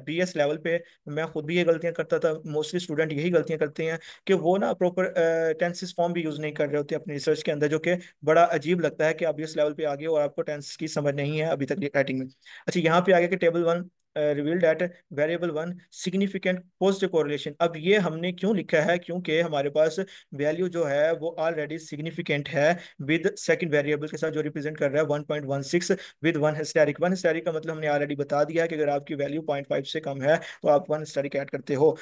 बीएस लेवल पे मैं खुद भी ये गलतियां करता था, मोस्टली स्टूडेंट यही गलतियां करते हैं कि वो ना प्रॉपर टेंसेस फॉर्म भी यूज नहीं कर रहे होते अपनी रिसर्च के अंदर, जो कि बड़ा अजीब लगता है कि आप इस लेवल पे आ गए और आपको टेंस की समझ नहीं है अभी तक राइटिंग में। अच्छा यहाँ पे आगे कि table one reveal that variable one significant positive correlation. अब ये हमने क्यों लिखा है, क्योंकि हमारे पास वैल्यू जो है वो ऑलरेडी सिग्निफिकेंट है विद सेकंड वेरिएबल के साथ जो रिप्रेजेंट कर रहा है 1.16 with one historic. One historic का मतलब हमने ऑलरेडी बता दिया है कि अगर आपकी वैल्यू 0.5 से कम है तो आप वन हिस्टेरिक ऐड करते हो।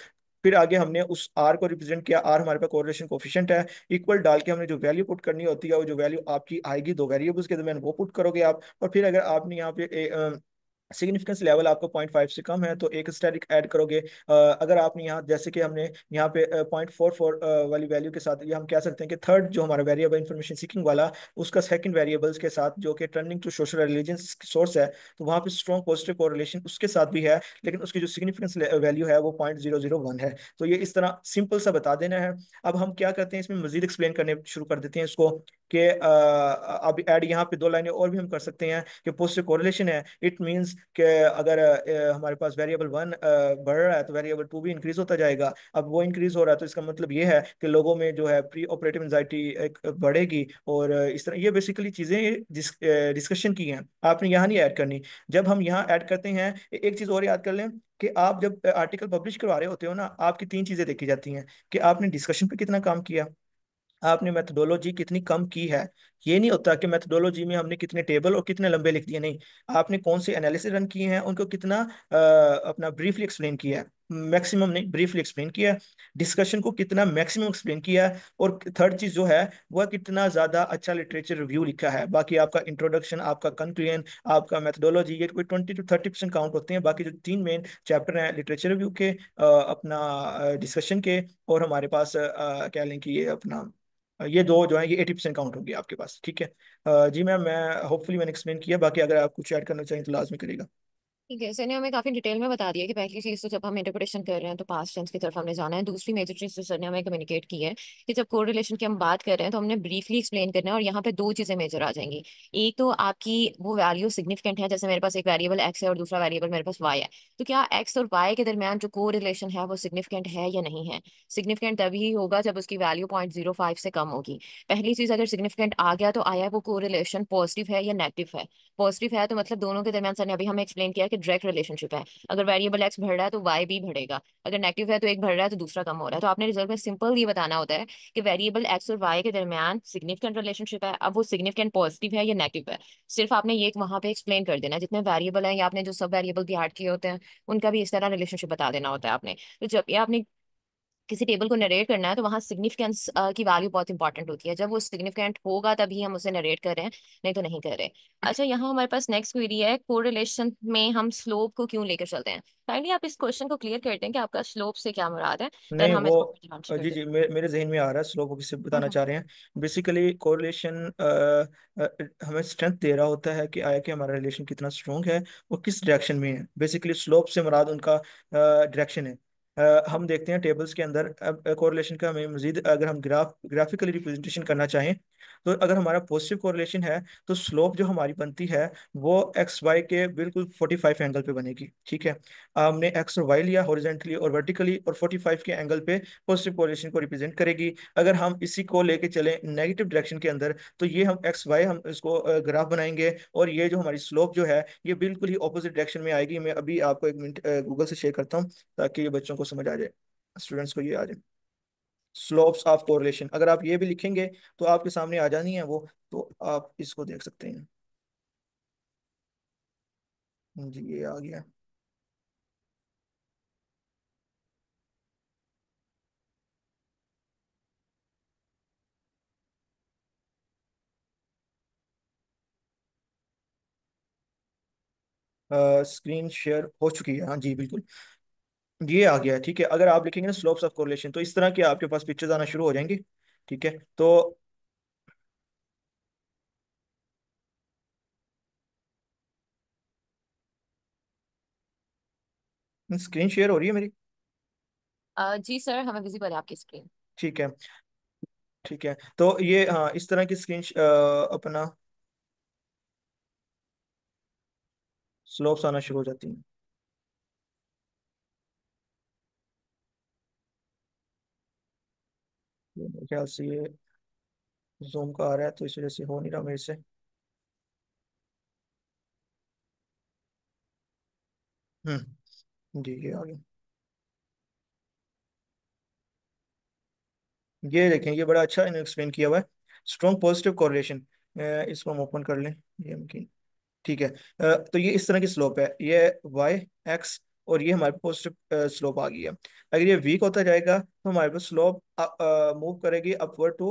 फिर आगे हमने उस आर को रिप्रेजेंट किया, आर हमारे पास कोरिलेशन कोफिशिएंट है, इक्वल डाल के हमने जो वैल्यू पुट करनी होती है, वो जो वैल्यू आपकी आएगी दो वेरिएबल्स के दरमियान वो पुट करोगे आप। और फिर अगर आपने यहाँ पे सिग्निफिकेंस लेवल आपको 0.5 से कम है तो एक स्टैटिक ऐड करोगे। अगर आपने यहाँ जैसे कि हमने यहाँ पे 0.44 वाली वैल्यू के साथ, ये हम कह सकते हैं कि थर्ड जो हमारा वेरिएबल इंफॉर्मेशन सीकिंग वाला, उसका सेकंड वेरिएबल्स के साथ जो कि turning to social religion source है, तो वहाँ पे स्ट्रॉन्ग पॉजिटिव कोरिलेशन उसके साथ भी है, लेकिन उसकी जो सिग्निफिकेंस वैल्यू है वो 0.001 है। तो ये इस तरह सिंपल सा बता देना है। अब हम क्या करते हैं इसमें मजीद एक्सप्लेन करने शुरू कर देते हैं इसको कि अब ऐड यहाँ पे दो लाइनें और भी हम कर सकते हैं कि पॉजिटिव कोरिलेशन है, इट मींस कि अगर हमारे पास वेरिएबल वन बढ़ रहा है तो वेरिएबल टू भी इंक्रीज होता जाएगा। अब वो इंक्रीज हो रहा है तो इसका मतलब ये है कि लोगों में जो है प्री ऑपरेटिव एंजाइटी बढ़ेगी, और इस तरह ये बेसिकली चीजें डिस्कशन की हैं, आपने यहाँ नहीं ऐड करनी। जब हम यहाँ ऐड करते हैं, एक चीज और याद कर लें कि आप जब आर्टिकल पब्लिश करवा रहे होते हो ना, आपकी तीन चीजें देखी जाती हैं कि आपने डिस्कशन पे कितना काम किया, आपने मेथडोलॉजी कितनी कम की है। ये नहीं होता कि मेथडोलॉजी में हमने कितने टेबल और कितने लंबे लिख दिए, नहीं, आपने कौन से एनालिसिस रन किए हैं उनको कितना अपना ब्रीफली एक्सप्लेन किया है, मैक्सिमम नहीं ब्रीफली एक्सप्लेन किया है, डिस्कशन को कितना मैक्सिमम एक्सप्लेन किया है, और थर्ड चीज जो है वह कितना ज्यादा अच्छा लिटरेचर रिव्यू लिखा है। बाकी आपका इंट्रोडक्शन, आपका कंक्लूजन, आपका मेथडोलॉजी, ये कोई 20 to 30% काउंट होते हैं। बाकी जो तीन मेन चैप्टर हैं लिटरेचर रिव्यू के, अपना डिस्कशन के, और हमारे पास कह लें कि ये अपना ये दो जो है ये 80% काउंट होंगे आपके पास, ठीक है। जी मैम, मैं होपफुली मैंने एक्सप्लेन किया, बाकी अगर आप कुछ ऐड करना चाहें तो लाजमी करिएगा। ठीक है, सर ने हमें काफी डिटेल में बता दिया कि पहली चीज तो जब हम इंटरप्रिटेशन कर रहे हैं तो पास्ट टेंस की तरफ हमने जाना है। दूसरी मेजर चीज जो सर ने हमें कम्युनिकेट की है कि जब कोरिलेशन की हम बात कर रहे हैं तो हमने ब्रीफली एक्सप्लेन करना है, और यहाँ पे दो चीजें मेजर आ जाएंगी। एक तो आपकी वो वैल्यू सिग्निफिकेंट है, जैसे मेरे पास एक वेरिएबल एक्स है और दूसरा वेरिएबल मेरे पास वाई है, तो क्या एक्स और वाई के दरमियान जो कोरिलेशन है वो सिग्निफिकेंट है या नहीं है। सिग्निफिकेंट तभी होगा जब उसकी वैल्यू 0.05 से कम होगी। पहली चीज, अगर सिग्निफिकेंट आ गया तो आया वो कोरिलेशन पॉजिटिव है या नेगेटिव है। पॉजिटिव है तो मतलब दोनों के दरमियान, सर ने अभी हमें एक्सप्लेन किया कि डायरेक्ट रिलेशनशिप है। अगर वेरिएबल एक्स बढ़ रहा है तो वाई भी बढ़ेगा। अगर नेगेटिव है तो एक बढ़ रहा है तो दूसरा कम हो रहा है। तो आपने रिजल्ट में सिंपल ये बताना होता है कि वेरिएबल एक्स और वाई के दरमियान सिग्निफिकेंट रिलेशनशिप है। अब वो सिग्निफिकेंट पॉजिटिव है या नेगेटिव है, सिर्फ आपने ये वहां पे एक्सप्लेन कर देना है। जितने वेरिएबल है या आपने जो सब वेरिएबल भी ऐड किए होते हैं उनका भी इस तरह रिलेशनशिप बता देना होता है आपने। तो जब ये आपने किसी टेबल को नरेट करना है तो वहां सिग्निफिकेंस की वैल्यू बहुत इंपॉर्टेंट होती है। जब वो सिग्निफिकेंट होगा तभी हम उसे नरेट कर रहे हैं, नहीं तो नहीं कर रहे। अच्छा, यहाँ हमारे पास नेक्स्ट क्वेरी है, कोरिलेशन में हम स्लोप को क्यों लेकर चलते हैं। काइंडली आप इस क्वेश्चन को क्लियर करते हैं कि आपका स्लोप से क्या मुराद है, देन नहीं हम वो, इसको आंसर कर जी देते जी, मेरे जहन में आ रहा है, स्लोप को किससे हैं। बताना चाह रहे हैं। बेसिकली कोरिलेशन हमें स्ट्रेंथ दे रहा होता है कि आया कि हमारा रिलेशन कितना स्ट्रोंग है और किस डायरेक्शन में है। बेसिकली स्लोप से मुराद उनका डायरेक्शन है। हम देखते हैं टेबल्स के अंदर, अब कोरिलेशन का हमें मजीद अगर हम ग्राफिकली रिप्रेजेंटेशन करना चाहें, तो अगर हमारा पॉजिटिव कोरिलेशन है तो स्लोप जो हमारी बनती है वो एक्स वाई के बिल्कुल 45 एंगल पे बनेगी, ठीक है। हमने एक्स और वाई लिया हॉरिजेंटली और वर्टिकली, और 45 के एंगल पे पॉजिटिव कोरिलेशन को रिप्रेजेंट करेगी। अगर हम इसी को लेके चले नेगेटिव डायरेक्शन के अंदर, तो ये हम एक्स वाई हम इसको ग्राफ बनाएंगे, और ये जो हमारी स्लोप जो है ये बिल्कुल ही ऑपोजिट डायरेक्शन में आएगी। मैं अभी आपको एक मिनट गूगल से शेयर करता हूँ ताकि ये बच्चों को समझ आ जाए, स्टूडेंट्स को ये आ जाए। स्लोप्स ऑफ कोरिलेशन अगर आप ये भी लिखेंगे तो आपके सामने आ जानी है वो, तो आप इसको देख सकते हैं। जी ये आ गया। स्क्रीन शेयर हो चुकी है, हाँ जी बिल्कुल, ये आ गया है, ठीक है। अगर आप लिखेंगे ना स्लोप्स ऑफ कोरिलेशन, तो इस तरह के आपके पास पिक्चर्स आना शुरू हो जाएंगी, ठीक है। तो स्क्रीन शेयर हो रही है मेरी? जी सर, हमें विजिबल है आपकी स्क्रीन। ठीक है, ठीक है। तो ये हाँ इस तरह की स्क्रीन अपना स्लोप्स आना शुरू हो जाती हैं। ये मेरे ख्याल से ये जूम का आ रहा है तो इस वजह से हो नहीं रहा मेरे से। जी ये आ गया। ये देखें, ये बड़ा अच्छा इन्होंने एक्सप्लेन किया हुआ है, स्ट्रॉन्ग पॉजिटिव कोरिलेशन। इसको हम ओपन कर लें, ये हम, ठीक है। तो ये इस तरह की स्लोप है, ये वाई एक्स, और ये हमारे पॉजिटिव स्लोप आ गई है। अगर ये वीक होता जाएगा तो हमारे पास स्लोप मूव करेगी अपवर्ड टू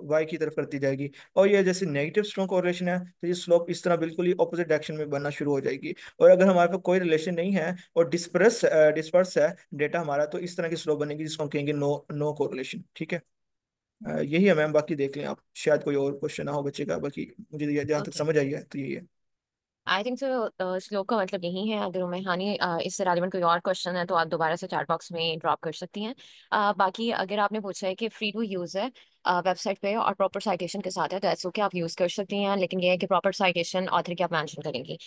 वाई की तरफ करती जाएगी। और ये जैसे नेगेटिव स्ट्रॉन्ग कोरिलेशन है तो ये स्लोप इस तरह बिल्कुल ही ऑपोजिट डायरेक्शन में बनना शुरू हो जाएगी। और अगर हमारे पास कोई रिलेशन नहीं है और डिस्पर्स है डेटा हमारा, तो इस तरह की स्लोप बनेगी जिसको हम कहेंगे नो नो कोरिलेशन, ठीक है। यही है मैम, बाकी देख लें आप, शायद कोई और क्वेश्चन ना हो बच्चे का, बाकी मुझे जहाँ तक ओके, समझ आई है तो यही है। आई थिंक सो श्लोक का मतलब यही है। अगर मैं हानि इससे रेलिवेंट कोई और क्वेश्चन है तो आप दोबारा से चैट बॉक्स में ड्रॉप कर सकती हैं। बाकी अगर आपने पूछा है कि फ्री टू यूज़ है वेबसाइट पे और प्रॉपर साइटेशन के साथ है तो ऐसे ओके आप यूज़ कर सकती हैं, लेकिन ये है कि प्रॉपर साइटेशन ऑथर की आप मेंशन करेंगी।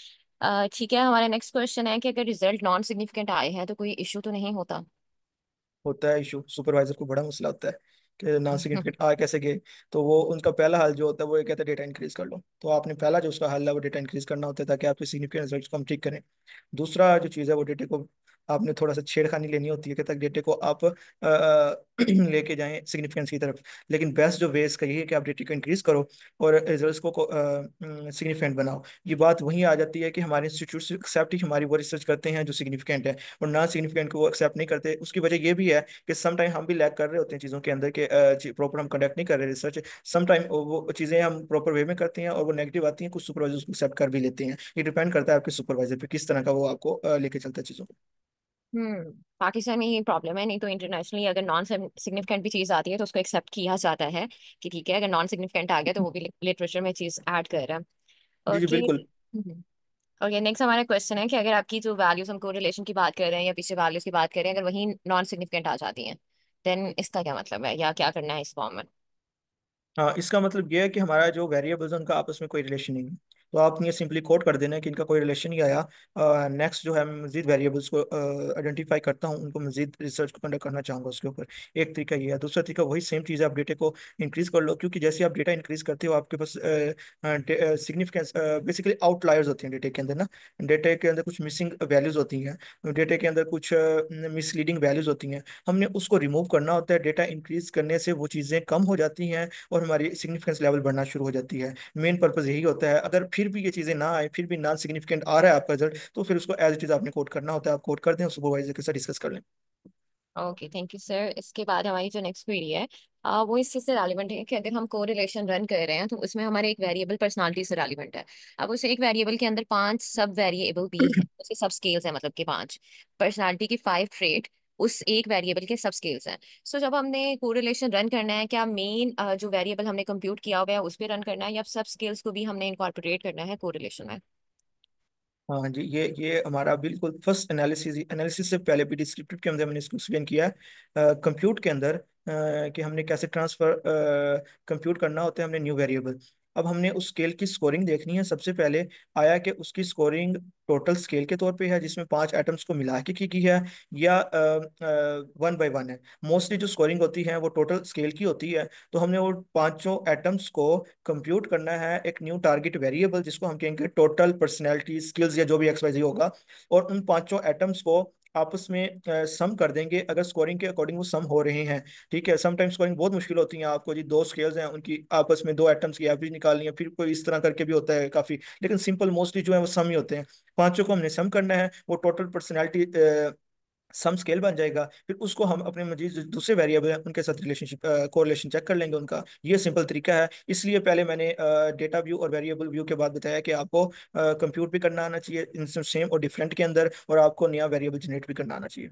ठीक है, हमारा नेक्स्ट क्वेश्चन है कि अगर रिजल्ट नॉन सिग्निफिकेंट आए हैं तो कोई इशू तो नहीं होता। होता है इशू, सुपरवाइजर को बड़ा मसला होता है कि नॉन सिग्निफिकेंट आ कैसे गए। तो वो उनका पहला हल जो होता है वो ये कहता है डेटा इंक्रीज कर लो। तो आपने पहला जो उसका हल है वो डेटा इंक्रीज करना होता है ताकि आपके सिग्निफिकेंट रिजल्ट को हम ठीक करें। दूसरा जो चीज़ है वो डेटे को आपने थोड़ा सा छेड़खानी लेनी होती है कि ताकि डेटे को आप लेके जाएं सिग्निफिकेंस की तरफ। लेकिन बेस्ट जो वे इसका यही है कि आप डेटे को इंक्रीज करो और रिजल्ट्स को सिग्निफिकेंट बनाओ। ये बात वहीं आ जाती है कि हमारे इंस्टीट्यूट से एक्सेप्ट ही हमारी वो रिसर्च करते हैं जो सिग्निफिकेंट है, और नॉन सिग्निफिकेंट को वो एक्सेप्ट नहीं करते। उसकी वजह ये भी है कि सम टाइम हम भी लैग कर रहे होते हैं चीज़ों के अंदर के, प्रॉपर हम कंडक्ट नहीं कर रहे रिसर्च। सम टाइम वो चीज़ें हम प्रॉपर वे में करते हैं और वो नेगेटिव आती हैं, कुछ सुपरवाइजर उसको एक्सेप्ट कर भी लेते हैं। ये डिपेंड करता है आपके सुपरवाइजर पे किस तरह का वो आपको लेके चलता है चीज़ों को। पाकिस्तान में ये प्रॉब्लम है, नहीं तो इंटरनेशनली अगर नॉन सिग्निफिकेंट भी चीज़ आती है तो उसको एक्सेप्ट किया जाता है कि ठीक है, अगर नॉन सिग्निफिकेंट आ गया तो वो भी लिटरेचर में चीज़ ऐड कर रहा है। जी जी ओके। बिल्कुल। ओके, नेक्स्ट हमारा क्वेश्चन है कि अगर आपकी जो वैल्यूज हम कोरिलेशन की बात कर रहे हैं या पीछे वैल्यूज की बात कर रहे हैं, अगर वही नॉन सिग्निफिकेंट आ जाती हैं, देन इसका क्या मतलब है या क्या करना है इस फॉर्म में? हाँ, इसका मतलब ये है कि हमारा जो वेरिएबल्स है उनका आपस में कोई रिलेशन नहीं है। तो आप ये सिंपली कोट कर देना है कि इनका कोई रिलेशन नहीं आया। नेक्स्ट जो है, मैं मजीद वेरिएबल्स को आइडेंटिफाई करता हूँ, उनको मजीद रिसर्च को कंडक्ट करना चाहूँगा उसके ऊपर। एक तरीका ये है। दूसरा तरीका वही सेम चीज़ है, आप डेटा को इंक्रीज कर लो, क्योंकि जैसे आप डेटा इंक्रीज करते हो आपके पास सिग्निफिकेंस, बेसिकली आउटलायर्स होती हैं डेटा के अंदर ना। डेटा के अंदर कुछ मिसिंग वैल्यूज होती हैं, डेटा के अंदर कुछ मिसलीडिंग वैल्यूज होती हैं। हमने उसको रिमूव करना होता है। डेटा इंक्रीज करने से वो चीज़ें कम हो जाती हैं और हमारी सिग्निफिकेंस लेवल बढ़ना शुरू हो जाती है। मेन पर्पज यही होता है। अगर फिर भी ये चीज़ें ना आए, फिर भी नॉन सिग्निफिकेंट आ रहा है आपका रिजल्ट, तो फिर उसको एज इट इज़ आपने कोड करना होता है। आप कोड कर दें, सुपरवाइजर के साथ डिस्कस कर लें। Okay, thank you sir. इसके बाद हमारी जो नेक्स्ट क्वेरी है वो इस चीज़ से रेलिवेंट है कि अगर हम कोरिलेशन रन कर रहे हैं तो उसमें हमारे एक वेरिएबल पर्सनालिटी से रेलिवेंट है। अब उस एक वेरिएबल के अंदर 5 सब वेरिएबल भी है, उसके सब स्केल्स हैं, मतलब कि 5 पर्सनालिटी की 5 ट्रेट उस एक वेरिएबल के सब स्केल्स हैं। सो जब हमने कोरिलेशन रन करना है, क्या मेन जो वेरिएबल हमने कंप्यूट किया हुआ है उस पर रन करना है या सब स्केल्स को भी हमने इनकॉर्पोरेट करना है कोरिलेशन में? हाँ जी, ये हमारा बिल्कुल फर्स्ट एनालिसिस एनालिसिस से पहले भी डिस्क्रिप्टिव के अंदर मैंने इसको एक्सप्लेन किया है। कंप्यूट के अंदर कि हमने कैसे ट्रांसफर कंप्यूट करना होता है हमने न्यू वेरिएबल। अब हमने उस स्केल की स्कोरिंग देखनी है। सबसे पहले आया कि उसकी स्कोरिंग टोटल स्केल के तौर पे है, जिसमें 5 एटम्स को मिला के की है, या 1 बाय 1 है। मोस्टली जो स्कोरिंग होती है वो टोटल स्केल की होती है। तो हमने वो पांचों एटम्स को कंप्यूट करना है एक न्यू टारगेट वेरिएबल, जिसको हम कहेंगे टोटल पर्सनैलिटी स्किल्स या जो भी XYZ होगा। और उन पांचों एटम्स को आपस में सम कर देंगे अगर स्कोरिंग के अकॉर्डिंग वो सम हो रहे हैं। ठीक है, समटाइम स्कोरिंग बहुत मुश्किल होती है। आपको जी दो स्केल्स हैं, उनकी आपस में दो एटम्स की एवरेज निकालनी है, फिर कोई इस तरह करके भी होता है काफी। लेकिन सिंपल मोस्टली जो है वो सम ही होते हैं। पांचों को हमने सम करना है, वो टोटल पर्सनैलिटी सम स्केल बन जाएगा। फिर उसको हम अपने मजीद जो दूसरे वेरिएबल हैं उनके साथ रिलेशनशिप कोरिलेशन चेक कर लेंगे उनका। ये सिंपल तरीका है। इसलिए पहले मैंने डेटा व्यू और वेरिएबल व्यू के बाद बताया कि आपको कंप्यूट भी करना आना चाहिए इन सेम और डिफरेंट के अंदर, और आपको नया वेरिएबल जनरेट भी करना आना चाहिए।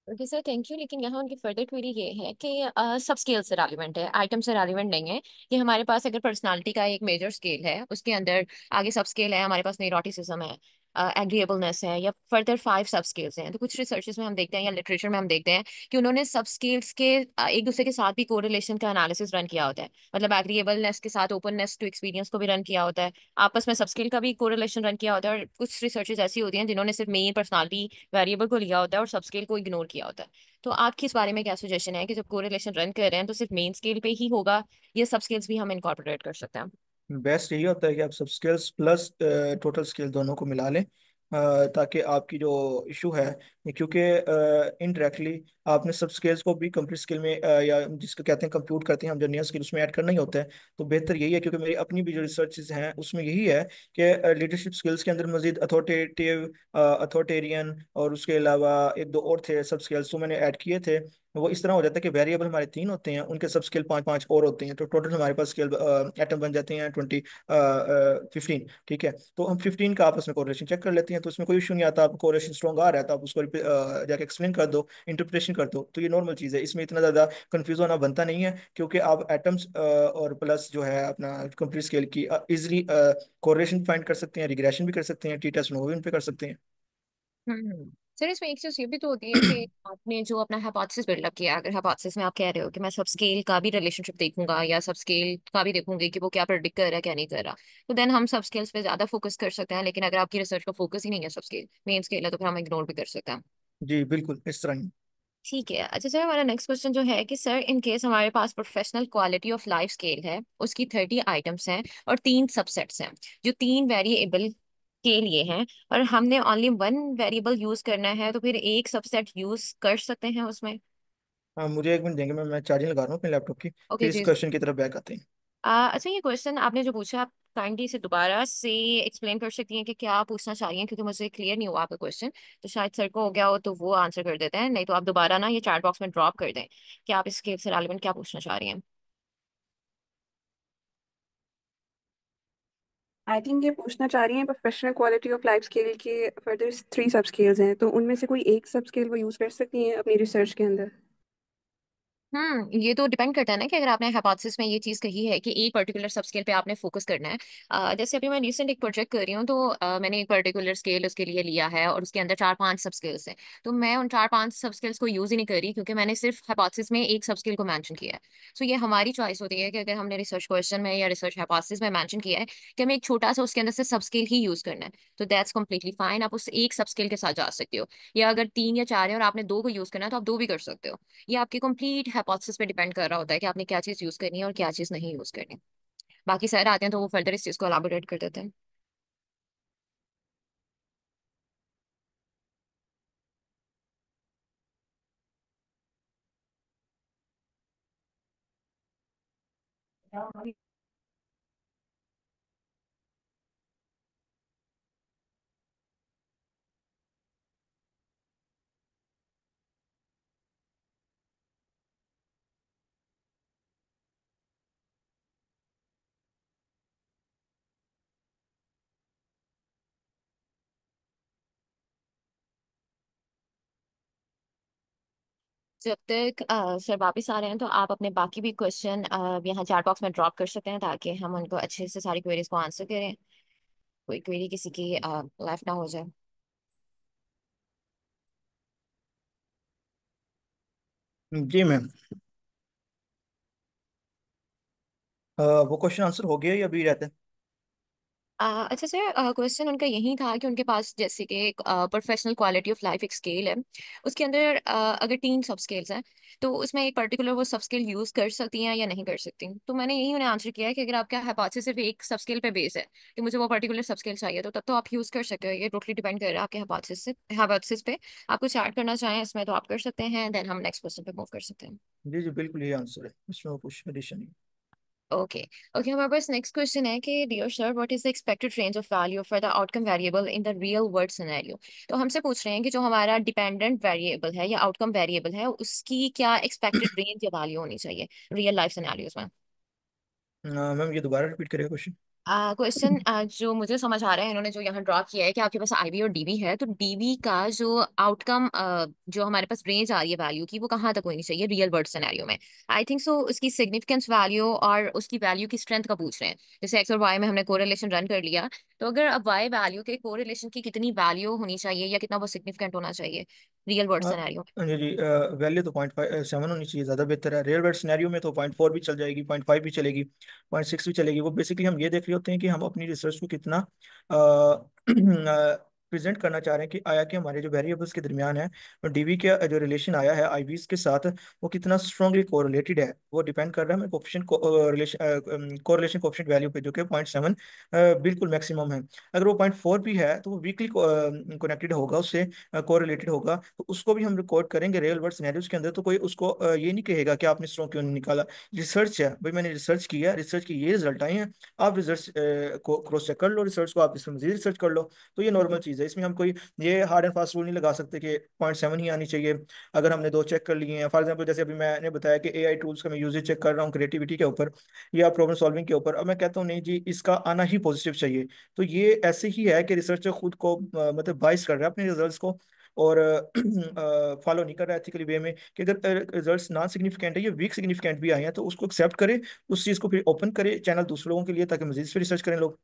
Okay sir, thank you. लेकिन यहाँ उनकी फर्दर क्वेरी ये है कि सब स्केल से रेलिवेंट है, आइटम से रेलिवेंट नहीं है। कि हमारे पास अगर पर्सनालिटी का एक मेजर स्केल है, उसके अंदर आगे सब स्केल है, हमारे पास न्यूरोटिसिज्म है, एग्रीएबलनेस है, या फर्दर 5 सब स्केल्स हैं, तो कुछ रिसर्चेस में हम देखते हैं या लिटरेचर में हम देखते हैं कि उन्होंने सब स्केल्स के एक दूसरे के साथ भी कोरिलेशन का एनालिसिस रन किया होता है। मतलब एग्रीएबलनेस के साथ ओपननेस टू एक्सपीरियंस को भी रन किया होता है, आपस में सब स्केल का भी कोरिलेशन रन किया होता है। और कुछ रिसर्चेस ऐसी होती हैं जिन्होंने सिर्फ मेन पर्सनालिटी वेरिएबल को लिया होता है और सब स्केल को इग्नोर किया होता है। तो आपकी इस बारे में क्या सजेशन है कि जब कोरिलेशन रन कर रहे हैं तो सिर्फ मेन स्केल पे ही होगा या सब स्केल्स भी हम इनकॉर्पोरेट कर सकते हैं? बेस्ट यही होता है कि आप सब स्किल्स प्लस टोटल स्किल दोनों को मिला लें, ताकि आपकी जो इशू है, क्योंकि इनडायरेक्टली आपने सब स्किल्स को भी कंप्लीट स्किल में या जिसको कहते हैं कंप्यूट करते हैं हम जर्नियल स्किल, उसमें ऐड करना ही होता है। तो बेहतर यही है, क्योंकि मेरी अपनी भी जो रिसर्चेज हैं उसमें यही है कि लीडरशिप स्किल्स के अंदर मजीद अथॉरिटेटिव, अथॉरिटेरियन और उसके अलावा एक दो और थे सब स्किल्स जो मैंने ऐड किए थे। वो इस तरह हो जाता है कि वेरिएबल हमारे 3 होते हैं, उनके सब स्केल 5 5 और होते हैं, तो टोटल हमारे पास स्केल एटम बन जाते हैं 15। ठीक है, तो हम 15 का आपस में कोरिलेशन चेक कर लेते हैं, तो उसमें कोई इशू नहीं आता। आप कोरिलेशन स्ट्रॉन्ग आ रहा है तो आप उसको जाके एक्सप्लेन कर दो, इंटरप्रिटेशन कर दो, तो ये नॉर्मल चीज़ है। इसमें इतना ज़्यादा कंफ्यूज होना बनता नहीं है, क्योंकि आप एटम्स और प्लस जो है अपना कंप्लीट स्केल की इजिली कोरिलेशन फाइंड कर सकते हैं, रिग्रेशन भी कर सकते हैं, टी टेस्ट भी पे कर सकते हैं। हम्म। सर, इसमें एक चीज ये भी तो होती है कि आपने जो अपना हाइपोथेसिस बिल्डअप किया, अगर हाइपोथेसिस में आप कह रहे हो कि मैं सब स्केल का भी रिलेशनशिप देखूंगा या सब स्केल का भी देखूंगी कि वो क्या प्रेडिक्ट कर रहा है क्या नहीं कर रहा, तो देन हम सब स्केल्स पे ज्यादा फोकस कर सकते हैं। लेकिन अगर आपकी रिसर्च का फोकस ही नहीं है सब स्केल, मेन स्केल है, तो फिर हम इग्नोर भी कर सकते हैं। जी बिल्कुल इस तरह ही। ठीक है। अच्छा सर, हमारा नेक्स्ट क्वेश्चन जो है कि सर इन केस हमारे पास professional quality of life scale है, उसकी 30 आइटम्स हैं और 3 सबसेट्स हैं जो 3 वेरिएबल के लिए हैं, और हमने ओनली 1 वेरिएबल यूज करना है, तो फिर एक सबसेट यूज कर सकते हैं उसमें? हाँ, मुझे 1 मिनट देंगे, मैं चार्जिंग लगा रहा हूँ अपने लैपटॉप की। ओके फिर इस जी। क्वेश्चन की तरफ बैक आते हैं। अच्छा, ये क्वेश्चन आपने जो पूछा, आप काइंडली से दोबारा से एक्सप्लेन कर सकती हैं कि क्या पूछना चाह रही हैं, क्योंकि मुझे क्लियर नहीं हुआ आपका क्वेश्चन। तो शायद सर को हो गया हो तो वो आंसर कर देते हैं, नहीं तो आप दोबारा ना ये चैट बॉक्स में ड्रॉप कर दें कि आप इस केस से रेलिवेंट क्या पूछना चाह रही हैं। आई थिंक ये पूछना चाह रही हैं professional quality of life scale के फर्दर 3 सब स्केल्स हैं, तो उनमें से कोई एक सब स्केल वो यूज़ कर सकती हैं अपनी रिसर्च के अंदर। ये तो डिपेंड करता है ना कि अगर आपने हाइपोथेसिस में ये चीज कही है कि एक पर्टिकुलर सब स्केल पे आपने फोकस करना है। जैसे अभी मैं रिसेंट एक प्रोजेक्ट कर रही हूँ, तो मैंने एक पर्टिकुलर स्केल उसके लिए लिया है और उसके अंदर 4-5 सब स्केल्स हैं। तो मैं उन 4-5 सब स्केल्स को यूज ही नहीं कर रही, क्योंकि मैंने सिर्फ हाइपोथेसिस में एक सब स्केल को मेंशन किया है। सो ये हमारी चॉइस होती है कि अगर हमने रिसर्च क्वेश्चन में या रिसर्च हाइपोथेसिस में मेंशन किया है कि हमें एक छोटा सा उसके अंदर से सब स्केल ही यूज करना है, तो दैट्स कम्प्लीटली फाइन। आप उस एक सब स्केल के साथ जा सकते हो। या अगर 3 या 4 है और आपने 2 को यूज करना है, तो आप 2 भी कर सकते हो। ये आपकी कंप्लीट हाइपोथेसिस पे डिपेंड कर रहा होता है कि आपने क्या चीज यूज करनी है और क्या चीज नहीं यूज करनी। बाकी सर आते हैं तो वो फर्दर इस चीज को एलाबोरेट कर देते हैं। जब तक सर वापस आ रहे हैं, तो आप अपने बाकी भी क्वेश्चन यहाँ चैट बॉक्स में ड्रॉप कर सकते हैं, ताकि हम उनको अच्छे से सारी क्वेरीज को आंसर करें। कोई क्वेरी किसी की लाइफ ना हो जाए। जी मैम। वो क्वेश्चन आंसर हो गया या अभी रहता है? अच्छा सर, क्वेश्चन उनका यही था कि उनके पास जैसे कि एक प्रोफेशनल क्वालिटी ऑफ लाइफ एक स्केल है। उसके अंदर अगर 3 सब स्केल्स हैं, तो उसमें एक पर्टिकुलर वो सब स्केल यूज कर सकती हैं या नहीं कर सकती। तो मैंने यही उन्हें आंसर किया है कि अगर आपका हाइपोथेसिस सिर्फ एक सब स्केल पे बेस है कि मुझे वो पर्टिकुलर सब स्केल चाहिए, तो तब तो आप यूज कर सकते हो। ये टोटली डिपेंड कर रहा है आपके हाइपोथेसिस पे। आप कुछ ऐड करना चाहें इसमें तो आप कर सकते हैं, देन हम नेक्स्ट क्वेश्चन पे मूव कर सकते हैं। जी जी, बिल्कुल ये आंसर है, इसमें कुछ एडिशन नहीं। ओके। ओके, हमारे पास नेक्स्ट क्वेश्चन है कि dear sir, what is the expected range of value for the outcome variable in the real world scenario. तो हमसे पूछ रहे हैं कि जो हमारा डिपेंडेंट वेरिएबल है या आउटकम वेरिएबल है, उसकी क्या एक्सपेक्टेड रेंज या वैल्यू होनी चाहिए रियल लाइफ सिनेरियोज में। मैम ये दोबारा रिपीट करेगा क्वेश्चन? क्वेश्चन जो मुझे समझ आ रहा है, इन्होंने जो यहाँ ड्रॉ किया है कि आपके पास आईबी और डीबी है, तो डीबी का जो आउटकम जो हमारे पास रेंज आ रही है वैल्यू की, वो कहाँ तक होनी चाहिए रियल वर्ल्ड सिनेरियो में। आई थिंक सो उसकी सिग्निफिकेंस वैल्यू और उसकी वैल्यू की स्ट्रेंथ का पूछ रहे हैं। जैसे एक्स और वाई में हमने कोरिलेशन रन कर लिया, तो अगर अब वाई वैल्यू के कोरिलेशन की कितनी वैल्यू होनी चाहिए या कितना वो सिग्निफिकेंट होना चाहिए रियल वर्ल्ड हाँ सिनेरियो। जी जी, वैल्यू तो 0.7 होनी चाहिए, ज़्यादा बेहतर है। रियल वर्ल्ड सिनेरियो में तो 0.4 भी चल जाएगी, 0.5 भी चलेगी, 0.6 भी चलेगी। वो बेसिकली हम ये देख रहे होते हैं कि हम अपनी रिसर्च को कितना प्रेजेंट करना चाह रहे हैं, कि आया कि हमारे जो वेरिएबल्स के दरमियान है डीवी के जो रिलेशन आया है आईवीज के साथ, वो कितना स्ट्रांगली कोरिलेटेड है। वो डिपेंड कर रहा है हमें coefficient relation correlation coefficient value पे, जो कि 0.7 बिल्कुल मैक्सिमम है। अगर वो 0.4 भी है तो वो वीकली कनेक्टेड होगा उससे, कोरिलेटेड होगा, तो उसको भी हम रिकॉर्ड करेंगे रियल वर्ल्ड सिनेरियोज के अंदर। तो कोई उसको ये नहीं कहेगा कि आपने स्ट्रॉन्ग क्यों नहीं निकाला। रिसर्च है भाई, मैंने रिसर्च किया, रिसर्च के ये रिजल्ट आए हैं, आप रिसर्च को क्रॉस चेक कर लो, रिसर्च को आप इसमें मजीद रिसर्च कर लो। तो ये नॉर्मल चीज़ है, इसमें हम कोई ये हार्ड एंड फास्ट रूल नहीं लगा सकते कि 0.7 ही आनी चाहिए। अगर हमने 2 चेक कर लिए हैं, फॉर एग्जाम्पल जैसे अभी मैंने बताया कि एआई टूल्स का मैं यूजेज चेक कर रहा हूँ क्रिएटिविटी के ऊपर या प्रॉब्लम सॉल्विंग के ऊपर, अब मैं कहता हूँ नहीं जी इसका आना ही पॉजिटिव चाहिए। तो ये ऐसे ही है कि रिसर्चर खुद को मतलब बाइस कर रहा है अपने रिजल्ट्स को, और फॉलो नहीं कर रहा है एथिकली वे में, कि अगर रिजल्ट्स नॉन सिग्निफिकेंट है या वीक सिग्निफिकेंट भी आए हैं तो उसको एक्सेप्ट करे, उस चीज़ को फिर ओपन करे चैनल दूसरे लोगों के लिए, ताकि मजीद से रिसर्च करें लोग।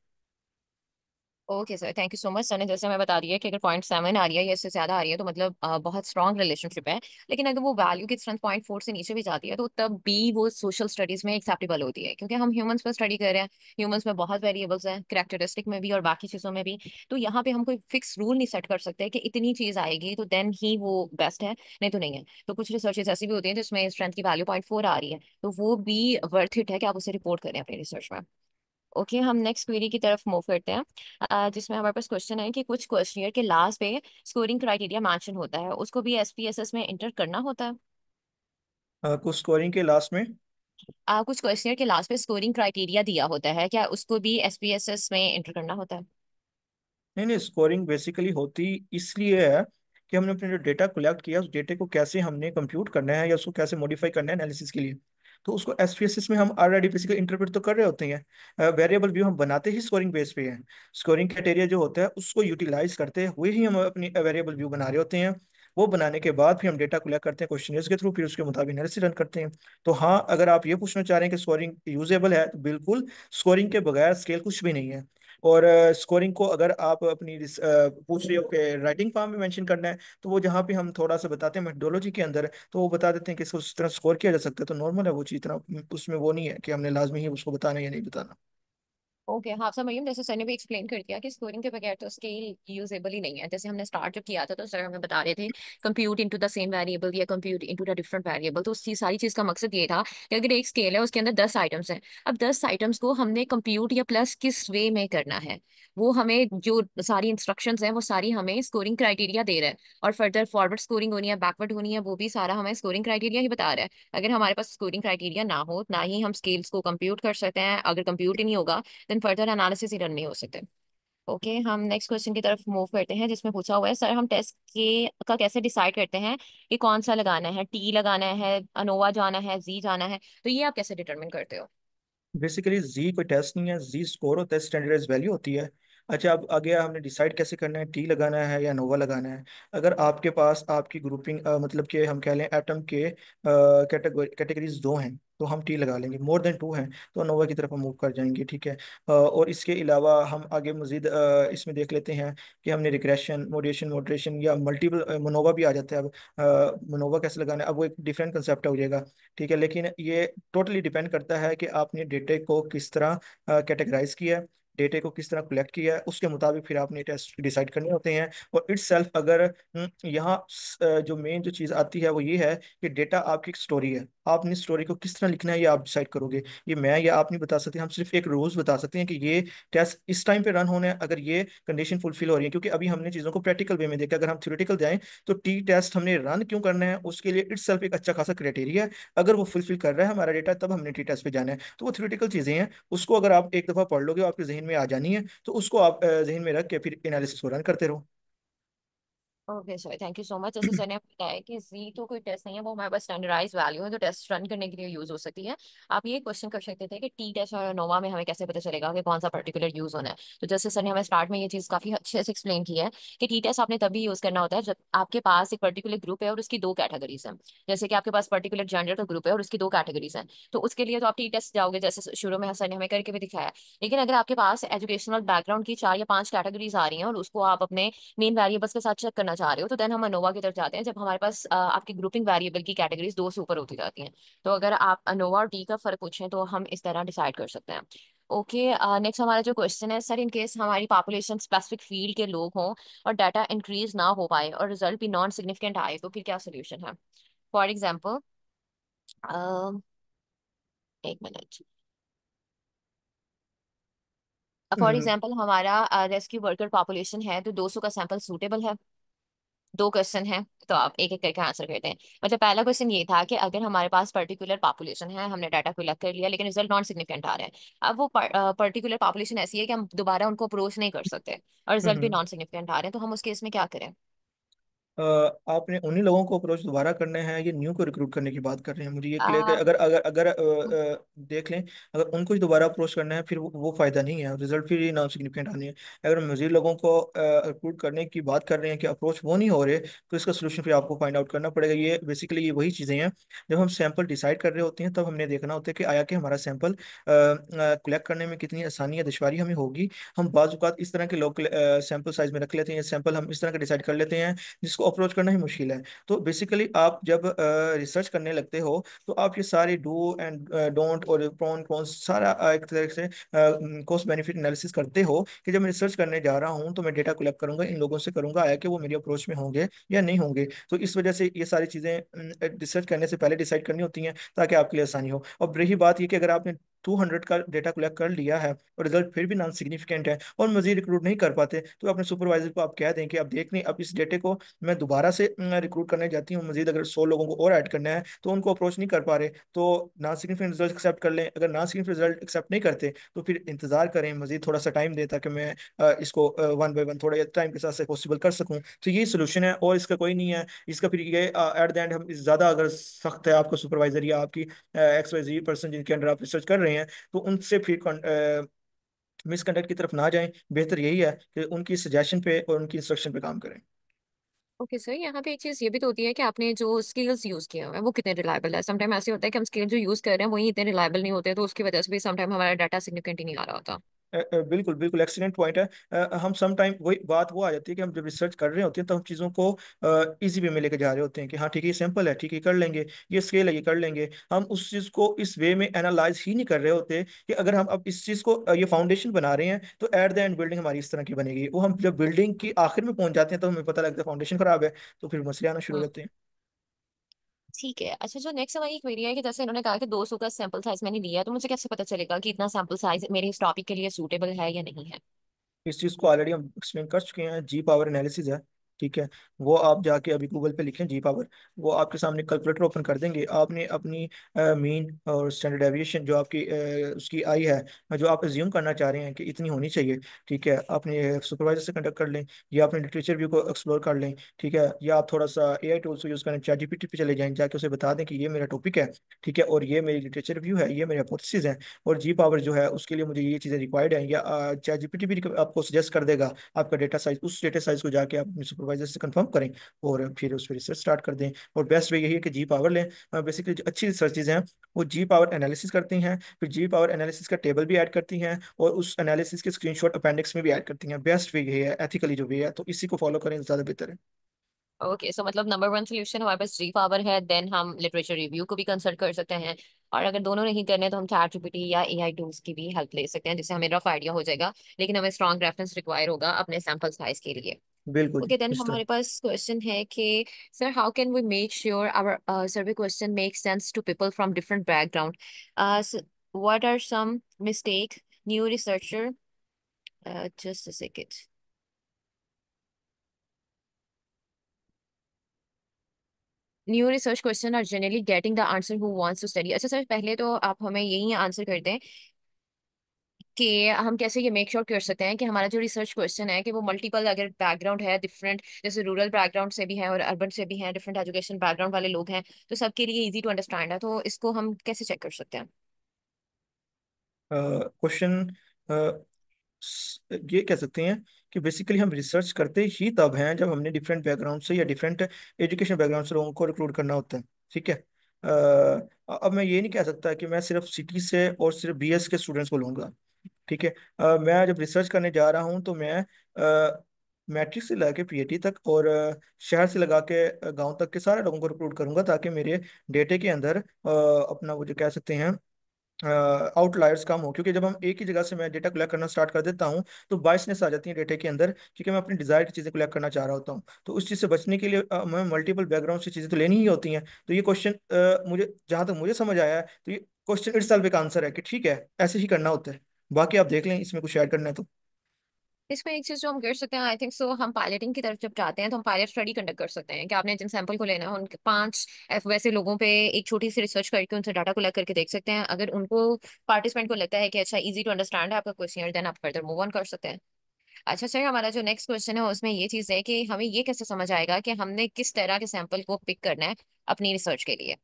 Okay sir, thank you so much. Sir ने जैसे हमें बता दिया कि अगर 0.7 आ रही है या इससे ज्यादा आ रही है, तो मतलब बहुत स्ट्रॉन्ग रिलेशनशिप है। लेकिन अगर वो वैल्यू की स्ट्रेंथ 0.4 से नीचे भी जाती है, तो तब भी वो सोशल स्टडीज में एक्सेप्टेबल होती है, क्योंकि हम ह्यूमंस पर स्टडी कर रहे हैं। ह्यूमंस में बहुत वेरिएबल्स हैं, करेक्टरिस्टिक में भी और बाकी चीजों में भी। तो यहाँ पे हम कोई फिक्स रूल नहीं सेट कर सकते कि इतनी चीज आएगी तो देन ही वो बेस्ट है, नहीं तो नहीं है। तो कुछ रिसर्चेज ऐसी भी होती हैं जिसमें स्ट्रेंथ की वैल्यू 0.4 आ रही है, तो वो भी वर्थ इट है कि आप उसे रिपोर्ट करें अपनी रिसर्च में। ओके, हम नेक्स्ट क्वेरी की तरफ मूव करते हैं, जिसमें हमारे पास क्वेश्चन है कि कुछ क्वेश्चनियर के लास्ट पे स्कोरिंग क्राइटेरिया मेंशन होता है, उसको भी एसपीएसएस में इंटर करना होता है। कुछ स्कोरिंग के लास्ट में? कुछ क्वेश्चनियर के लास्ट पे स्कोरिंग क्राइटेरिया दिया होता है, क्या उसको भी एसपीएसएस में इंटर करना होता है। नहीं नहीं, स्कोरिंग बेसिकली होती इसलिए है कि हमने अपने जो डेटा कलेक्ट किया उस डेटे को कैसे हमने कंप्यूट करना है या उसको कैसे मॉडिफाई करना है एनालिसिस के लिए। तो उसको एसपीएसएस में हम ऑलरेडी बेसिकली इंटरप्रेट तो कर रहे होते हैं। वेरिएबल व्यू हम बनाते ही स्कोरिंग बेस पे हैं। स्कोरिंग क्राइटेरिया जो होता है उसको यूटिलाइज करते हुए ही हम अपनी वेरिएबल व्यू बना रहे होते हैं। वो बनाने के बाद फिर हम डेटा कलेक्ट करते हैं क्वेश्चंस के थ्रू, फिर उसके मुताबिक एनालिसिस रन करते हैं। तो हाँ, अगर आप ये पूछना चाह रहे हैं कि स्कोरिंग यूजेबल है, तो बिल्कुल। स्कोरिंग के बगैर स्केल कुछ भी नहीं है। और स्कोरिंग को अगर आप अपनी पूछ रहे हो कि राइटिंग फॉर्म में मेंशन करना है, तो वो जहाँ पे हम थोड़ा सा बताते हैं मेथोडोलॉजी के अंदर, तो वो बता देते हैं कि इसको उस तरह स्कोर किया जा सकता है। तो नॉर्मल है वो चीज़, इतना उसमें वो नहीं है कि हमने लाजमी ही उसको बताना है या नहीं बताना। ओके हाँ सर, मरियम जैसे सर ने भी एक्सप्लेन कर दिया कि स्कोरिंग के बगैर तो स्केल यूजेबल ही नहीं है। जैसे हमने स्टार्ट जब किया था तो सर हमें बता रहे थे compute into the same variable या compute into the different variable. तो उसी सारी चीज का मकसद ये था कि अगर एक स्केल है उसके अंदर 10 आइटम्स हैं, अब 10 आइटम्स को हमने कंप्यूट या प्लस किस वे में करना है, वो हमें जो सारी इंस्ट्रक्शंस हैं वो सारी हमें स्कोरिंग क्राइटेरिया दे रहा है। और फर्दर फॉरवर्ड स्कोरिंग होनी है, बैकवर्ड होनी है, वो भी सारा हमें स्कोरिंग क्राइटेरिया ही बता रहा है। अगर हमारे पास स्कोरिंग क्राइटेरिया ना हो, ना ही हम स्केल्स को कंप्यूट कर सकते हैं, अगर कंप्यूट ही नहीं होगा देन फर्दर एनालिसिस ही रन नहीं हो सकते। ओके, हम नेक्स्ट क्वेश्चन की तरफ मूव करते हैं जिसमें पूछा हुआ है सर हम टेस्ट के का कैसे डिसाइड करते हैं कि कौन सा लगाना है, टी लगाना है, अनोवा जाना है, जी जाना है, तो ये आप कैसे डिटरमिन करते हो? बेसिकली जी कोई टेस्ट नहीं है, जी स्कोर होता है, स्टैंडर्डाइज वैल्यू होती है। अच्छा, अब आगे हमने डिसाइड कैसे करना है, टी लगाना है या नोवा लगाना है। अगर आपके पास आपकी ग्रुपिंग मतलब कि हम कह लें एटम के कैटेगरीज दो हैं, तो हम टी लगा लेंगे। मोर देन टू हैं तो नोवा की तरफ हम मूव कर जाएंगे, ठीक है। और इसके अलावा हम आगे मजीद इसमें देख लेते हैं कि हमने रिग्रेशन, मोडेशन, मॉडरेशन या मल्टीपल मनोवा भी आ जाता है। अब मनोवा कैसे लगाना है, अब वो एक डिफरेंट कंसेप्ट हो जाएगा, ठीक है। लेकिन ये टोटली डिपेंड करता है कि आपने डेटे को किस तरह कैटेगराइज किया है, डेटे को किस तरह कलेक्ट किया है, उसके मुताबिक फिर आपने टेस्ट डिसाइड करने होते हैं। और इट्स सेल्फ अगर यहाँ जो मेन जो चीज़ आती है वो ये है कि डेटा आपकी एक स्टोरी है, आपने स्टोरी को किस तरह लिखना है ये आप डिसाइड करोगे। ये मैं या आप नहीं बता सकते, हम सिर्फ एक रूल्स बता सकते हैं कि ये टेस्ट इस टाइम पे रन होना है अगर ये कंडीशन फुलफिल हो रही है। क्योंकि अभी हमने चीज़ों को प्रैक्टिकल वे में देखा, अगर हम थ्योरेटिकल जाएं तो टी टेस्ट हमने रन क्यों करना है, उसके लिए इट्स सेल्फ एक अच्छा खासा क्राइटेरिया है। अगर वो फुलफिल कर रहा है हमारा डेटा, तब हमने टी टेस्ट पे जाना है। तो वो थ्योरेटिकल चीजें हैं, उसको अगर आप एक दफा पढ़ लोगे आपके जहन में आ जानी है, तो उसको आप जहन में रख के फिर एनालिसिस को रन करते रहो। Okay sir, thank you so much. जैसे सर ने बताया कि जी तो कोई टेस्ट नहीं है, वो हमारे पास स्टैंडर्डाइज वैल्यू है जो टेस्ट रन करने के लिए यूज हो सकती है। आप ये क्वेश्चन कर सकते थे कि टी टेस्ट और नोवा में हमें कैसे पता चलेगा कि कौन सा पर्टिकुलर यूज होना है। तो जैसे सर ने हमें स्टार्ट में ये चीज काफी अच्छे से एक्सप्लेन की है कि टी टेस्ट आपने तभी यूज करना होता है जब आपके पास एक पर्टिकुलर ग्रुप है और उसकी दो कैटेगरीज है। जैसे कि आपके पास पर्टिकुलर जेंडर का ग्रुप है और उसकी दो कैटेगरीज हैं, तो उसके लिए तो आप टी टेस्ट जाओगे, जैसे शुरू में सर ने हमें करके भी दिखाया। लेकिन अगर आपके पास एजुकेशनल बैकग्राउंड की 4 या 5 कैटेगरीज आ रही हैं और उसको आप अपने मेन वेरिएबल्स के साथ चेक करना चाह रहे हो, तो देन हम अनोवा की तरफ जाते हैं जब हमारे पास आपकी ग्रुपिंग वेरिएबल की कैटेगरीज 2 से ऊपर होती जाती हैं। तो अगर आप अनोवा और टी का फर्क पूछें तो हम इस तरह डिसाइड कर सकते हैं। ओके, नेक्स्ट हमारा जो क्वेश्चन है सर, इन केस हमारी पॉपुलेशन स्पेसिफिक फील्ड के लोग हों और डाटा इंक्रीज ना हो पाए और रिजल्ट भी नॉन सिग्निफिकेंट आए, तो फिर क्या सोल्यूशन है? फॉर एग्जाम्पल, एक मिनट, फॉर हम्म, एग्जाम्पल हमारा रेस्क्यू वर्कर पॉपुलेशन है तो 200 का सैंपल सूटेबल है। 2 क्वेश्चन है तो आप एक एक करके आंसर करते हैं। मतलब पहला क्वेश्चन ये था कि अगर हमारे पास पर्टिकुलर पॉपुलेशन है, हमने डाटा कलेक्ट कर लिया लेकिन रिजल्ट नॉन सिग्निफिकेंट आ रहा है। अब वो पर्टिकुलर पॉपुलेशन ऐसी है कि हम दोबारा उनको अप्रोच नहीं कर सकते और रिजल्ट भी हम्म। नॉन सिग्निफिकेंट आ रहे हैं, तो हम उस केस में क्या करें? आपने उन्हीं लोगों को अप्रोच दोबारा करना है, ये न्यू को रिक्रूट करने की बात कर रहे हैं? मुझे ये क्लियर कर, आ, अगर अगर अगर देख लें, अगर उनको ही दोबारा अप्रोच करना है फिर वो फायदा नहीं है, रिजल्ट फिर नॉन सिग्निफिकेंट आनी है। अगर हम मजीद लोगों को रिक्रूट करने की बात कर रहे हैं कि अप्रोच वो नहीं हो रहे, तो इसका सोल्यूशन फिर आपको फाइंड आउट करना पड़ेगा। ये बेसिकली ये वही चीज़ें हैं, जब हम सैंपल डिसाइड कर रहे होते हैं तब हमने देखना होता है कि आया कि हमारा सैंपल कलेक्ट करने में कितनी आसानी या दुश्वारी हमें होगी। हम बाज़ औक़ात इस तरह के लोग सैंपल साइज में रख लेते हैं, सैंपल हम इस तरह का डिसाइड कर लेते हैं जिसको अप्रोच करना ही मुश्किल है। तो बेसिकली आप जब रिसर्च करने लगते हो, तो आप ये सारे डू एंड डोंट और प्रोन कॉन्स सारा एक तरह से कॉस्ट बेनिफिट एनालिसिस करते हो कि जब मैं रिसर्च करने जा रहा हूँ तो मैं डेटा कलेक्ट करूंगा, इन लोगों से करूंगा, आया कि वो मेरी अप्रोच में होंगे या नहीं होंगे। तो इस वजह से ये सारी चीज़ें रिसर्च करने से पहले डिसाइड करनी होती हैं ताकि आपके लिए आसानी हो। और रही बात ये कि अगर आपने 200 का डेटा कलेक्ट कर लिया है और रिजल्ट फिर भी नॉन सिग्निफिकेंट है और मजीद रिक्रूट नहीं कर पाते, तो अपने सुपरवाइजर को आप कह दें कि आप देख लें, अब इस डेटे को मैं दोबारा से रिक्रूट करने जाती हूँ, मजीद अगर 100 लोगों को और ऐड करना है तो उनको अप्रोच नहीं कर पा रहे, तो नॉन सिग्निफिकेंट रिजल्ट एक्सेप्ट कर लें। अगर नॉन सिग्निफिकेंट रिजल्ट एक्सेप्ट नहीं करते तो फिर इंतजार करें, मजीद थोड़ा सा टाइम दें ताकि मैं इसको वन बाई वन थोड़ा टाइम के साथ से पॉसिबल कर सकूं। तो यही सोल्यूशन है और इसका कोई नहीं है। इसका फिर ये एट द एंड हम ज़्यादा अगर सख्त है आपका सुपरवाइजर या आपकी एक्स वाई जी पर्सन जिनके अंडर आप रिसर्च कर रहे हैं, तो उनसे फिर मिसकंडक्ट की तरफ ना जाएं। बेहतर यही है कि उनकी सजेशन पे और उनकी इंस्ट्रक्शन पे काम करें। ओके सर, यहाँ पे एक चीज ये भी तो होती है कि आपने जो स्किल्स यूज किए हुए हैं वो कितने रिलायबल है। समटाइम ऐसे होता है कि हम स्किल जो यूज कर रहे हैं वही इतने रिलायबल नहीं होते, तो उसकी वजह से भी समटाइम हमारा डाटा सिग्निफिकेंट ही नहीं आ रहा होता। बिल्कुल बिल्कुल एक्सीलेंट पॉइंट है। हम सम टाइम वही बात वो आ जाती है कि हम जब रिसर्च कर रहे होते हैं तो हम चीज़ों को इजी वे में लेके जा रहे होते हैं कि हाँ ठीक है ये सिंपल है, ठीक है ये कर लेंगे, ये स्केल है ये कर लेंगे। हम उस चीज़ को इस वे में एनालाइज ही नहीं कर रहे होते कि अगर हम अब इस चीज़ को ये फाउंडेशन बना रहे हैं तो एट द एंड बिल्डिंग हमारी इस तरह की बनेगी। वो हम जब बिल्डिंग की आखिर में पहुंच जाते हैं तो हमें पता लगता है फाउंडेशन खराब है, तो फिर मसले आना शुरू हो हम्म, जाते हैं। ठीक है। अच्छा, जो नेक्स्ट हमारी क्वेरी है कि जैसे इन्होंने कहा कि 200 का सैंपल साइज मैंने लिया है, तो मुझे कैसे पता चलेगा कि इतना सैंपल साइज मेरे इस टॉपिक के लिए सूटेबल है या नहीं है। इस चीज़ को ऑलरेडी हम एक्सप्लेन कर चुके हैं, जी पावर एनालिसिस है। ठीक है, वो आप जाके अभी गूगल पे लिखें जी पावर, वो आपके सामने कैलकुलेटर ओपन कर देंगे। आपने अपनी मीन और स्टैंडर्ड डेविएशन जो आपकी उसकी आई है, जो आप एज्यूम करना चाह रहे हैं कि इतनी होनी चाहिए, ठीक है, अपने सुपरवाइजर से कंडक्ट कर लें या अपने लिटरेचर व्यू को एक्सप्लोर कर लें। ठीक है, या आप थोड़ा सा एआई टूल्स को यूज़ करें, चैट जीपीटी पे चले जाएं, जाके उसे बता दें कि ये मेरा टॉपिक है, ठीक है, और ये मेरी लिटरेचर व्यू है, ये मेरे हाइपोथेसिस है, और जी पावर जो है उसके लिए मुझे ये चीज़ें रिक्वायर्ड है। या चैट जीपीटी भी आपको सजेस्ट कर देगा आपका डेटा साइज, उस डेटा साइज को जाके आप अपने सुपरवाइजर से कंफर्म करें और फिर उस पर रिसर्च स्टार्ट कर दें। और बेस्ट वे यही है कि जी पावर लें। बेसिकली जो अच्छी रिसर्चेज हैं वो जी पावर एनालिसिस करती हैं, फिर जी पावर एनालिसिस का टेबल भी ऐड करती हैं और उस एनालिसिस के स्क्रीनशॉट अपेंडिक्स में भी ऐड करती हैं। बेस्ट वे यही है, एथिकली जो वे है, तो इसी को फॉलो करें ज़्यादा बेहतर है। ओके, सो मतलब नंबर वन सोल्यूशन हमारे पास जी पावर है, देन हम लिटरेचर रिव्यू को भी कंसल्ट कर सकते हैं, और अगर दोनों नहीं करने तो हम चैट जीपीटी या एआई टूल्स की भी हेल्प ले सकते हैं, जिससे हमें रफ आइडिया हो जाएगा, लेकिन हमें स्ट्रॉन्ग रेफरेंस रिक्वायर होगा अपने सैंपल साइज के लिए। बिल्कुल जी ओके, देन इस तरह। हमारे पास क्वेश्चन है कि sir, how can we make sure our survey question make sense to people from different background. What are some mistake new researcher, just a second. New research question are generally getting the answer who wants to study. अच्छा sir, पहले तो आप हमें यही answer कर दें कि हम कैसे ये मेक श्योर कर सकते हैं कि हमारा जो रिसर्च क्वेश्चन है कि वो मल्टीपल अगर बैकग्राउंड है डिफरेंट, जैसे रूरल बैकग्राउंड से भी है और अर्बन से भी है, डिफरेंट एजुकेशन बैकग्राउंड वाले लोग हैं, तो सबके लिए इजी टू अंडरस्टैंड है, तो इसको हम कैसे चेक कर सकते हैं। क्वेश्चन ये कह सकते हैं कि बेसिकली हम रिसर्च करते ही तब हैं जब हमने डिफरेंट बैकग्राउंड से या डिफरेंट एजुकेशन बैकग्राउंड से लोगों को रिक्रूट करना होता है। ठीक है, अब मैं ये नहीं कह सकता कि मैं सिर्फ सिटी से और सिर्फ बीएस के स्टूडेंट्स को लूंगा। ठीक है, मैं जब रिसर्च करने जा रहा हूँ तो मैं मैट्रिक से लगा के पीएटी तक और शहर से लगा के गांव तक के सारे लोगों को रिक्रूट करूंगा, ताकि मेरे डेटे के अंदर अपना वो जो कह सकते हैं आउटलायर्स कम हो। क्योंकि जब हम एक ही जगह से मैं डेटा कलेक्ट करना स्टार्ट कर देता हूँ तो बायसनेस आ जाती है डेटा के अंदर, क्योंकि मैं अपनी डिजायर की चीज़ें कलेक्ट करना चाह रहा होता हूँ। तो उस चीज़ से बचने के लिए मैं मल्टीपल बैकग्राउंड से चीज़ें तो लेनी ही होती हैं। तो ये क्वेश्चन मुझे जहाँ तक मुझे समझ आया है तो ये क्वेश्चन इटसेल्फ एक आंसर है कि ठीक है ऐसे ही करना होता है। बाकी आप देख लें इसमें कुछ ऐड करना है तो। इसमें एक चीज जो हम कर सकते हैं, आई थिंक सो, हम पायलटिंग की तरफ जब जाते हैं तो हम पायलट स्टडी कंडक्ट कर सकते हैं कि आपने जिन सैंपल को लेना है उनके 5 वैसे लोगों पे एक छोटी सी रिसर्च करके उनसे डाटा कलेक्ट करके देख सकते हैं। अगर उनको पार्टिसिपेंट को लगता है कि अच्छा इजी टू अंडरस्टैंड है आपका क्वेश्चन, देन आप फर्दर मूव ऑन कर सकते हैं। अच्छा सर, हमारा जो नेक्स्ट क्वेश्चन है उसमें ये चीज़ है कि हमें ये कैसे समझ आएगा कि हमने किस तरह के सैंपल को पिक करना है अपनी रिसर्च के लिए,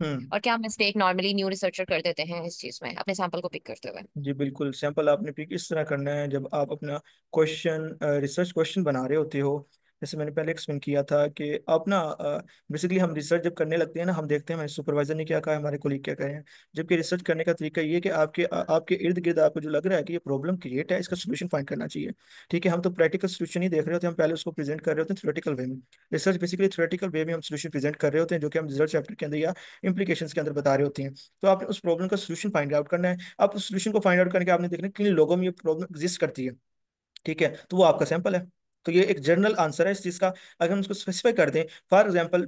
हम्म। और क्या मिस्टेक नॉर्मली न्यू रिसर्चर कर देते हैं इस चीज़ में अपने सैंपल को पिक करते हुए। जी बिल्कुल, सैंपल आपने पिक इस तरह करना है जब आप अपना क्वेश्चन रिसर्च क्वेश्चन बना रहे होते हो। जैसे मैंने पहले एक्सप्लेन किया था कि आप ना बेसिकली हम रिसर्च जब करने लगते हैं ना, हम देखते हैं हमारे सुपरवाइजर ने क्या कहा है, हमारे कोलीग क्या कहे हैं। जबकि रिसर्च करने का तरीका ये है कि आपके इर्द गिर्द आपको जो लग रहा है कि ये प्रॉब्लम क्रिएट है, इसका सोल्यूशन फाइंड करना चाहिए। ठीक है, हम तो प्रैक्टिकल सोल्यूशन ही देख रहे होते हैं, हम पहले उसको प्रेजेंट कर रहे होते हैं थ्योरेटिकल वे में। रिसर्च बेसिकली थ्योरेटिकल वे में हम सोल्यूशन प्रेजेंट कर रहे होते हैं, जो कि हम रिसर्च चैप्टर के अंदर या इंप्लीकेशंस के अंदर बता रहे होते हैं। तो आपने उस प्रॉब्लम का सोल्यूशन फाइंड आउट करना है। अब उस सोल्यूशन को फाइंड आउट करके आपने देखना है किन लोगों में ये प्रॉब्लम एग्जिस्ट करती है। ठीक है, तो वो आपका सैंपल है। तो ये एक जनरल आंसर है इस चीज़ का। अगर हम उसको स्पेसिफाई कर दें, फॉर एग्जाम्पल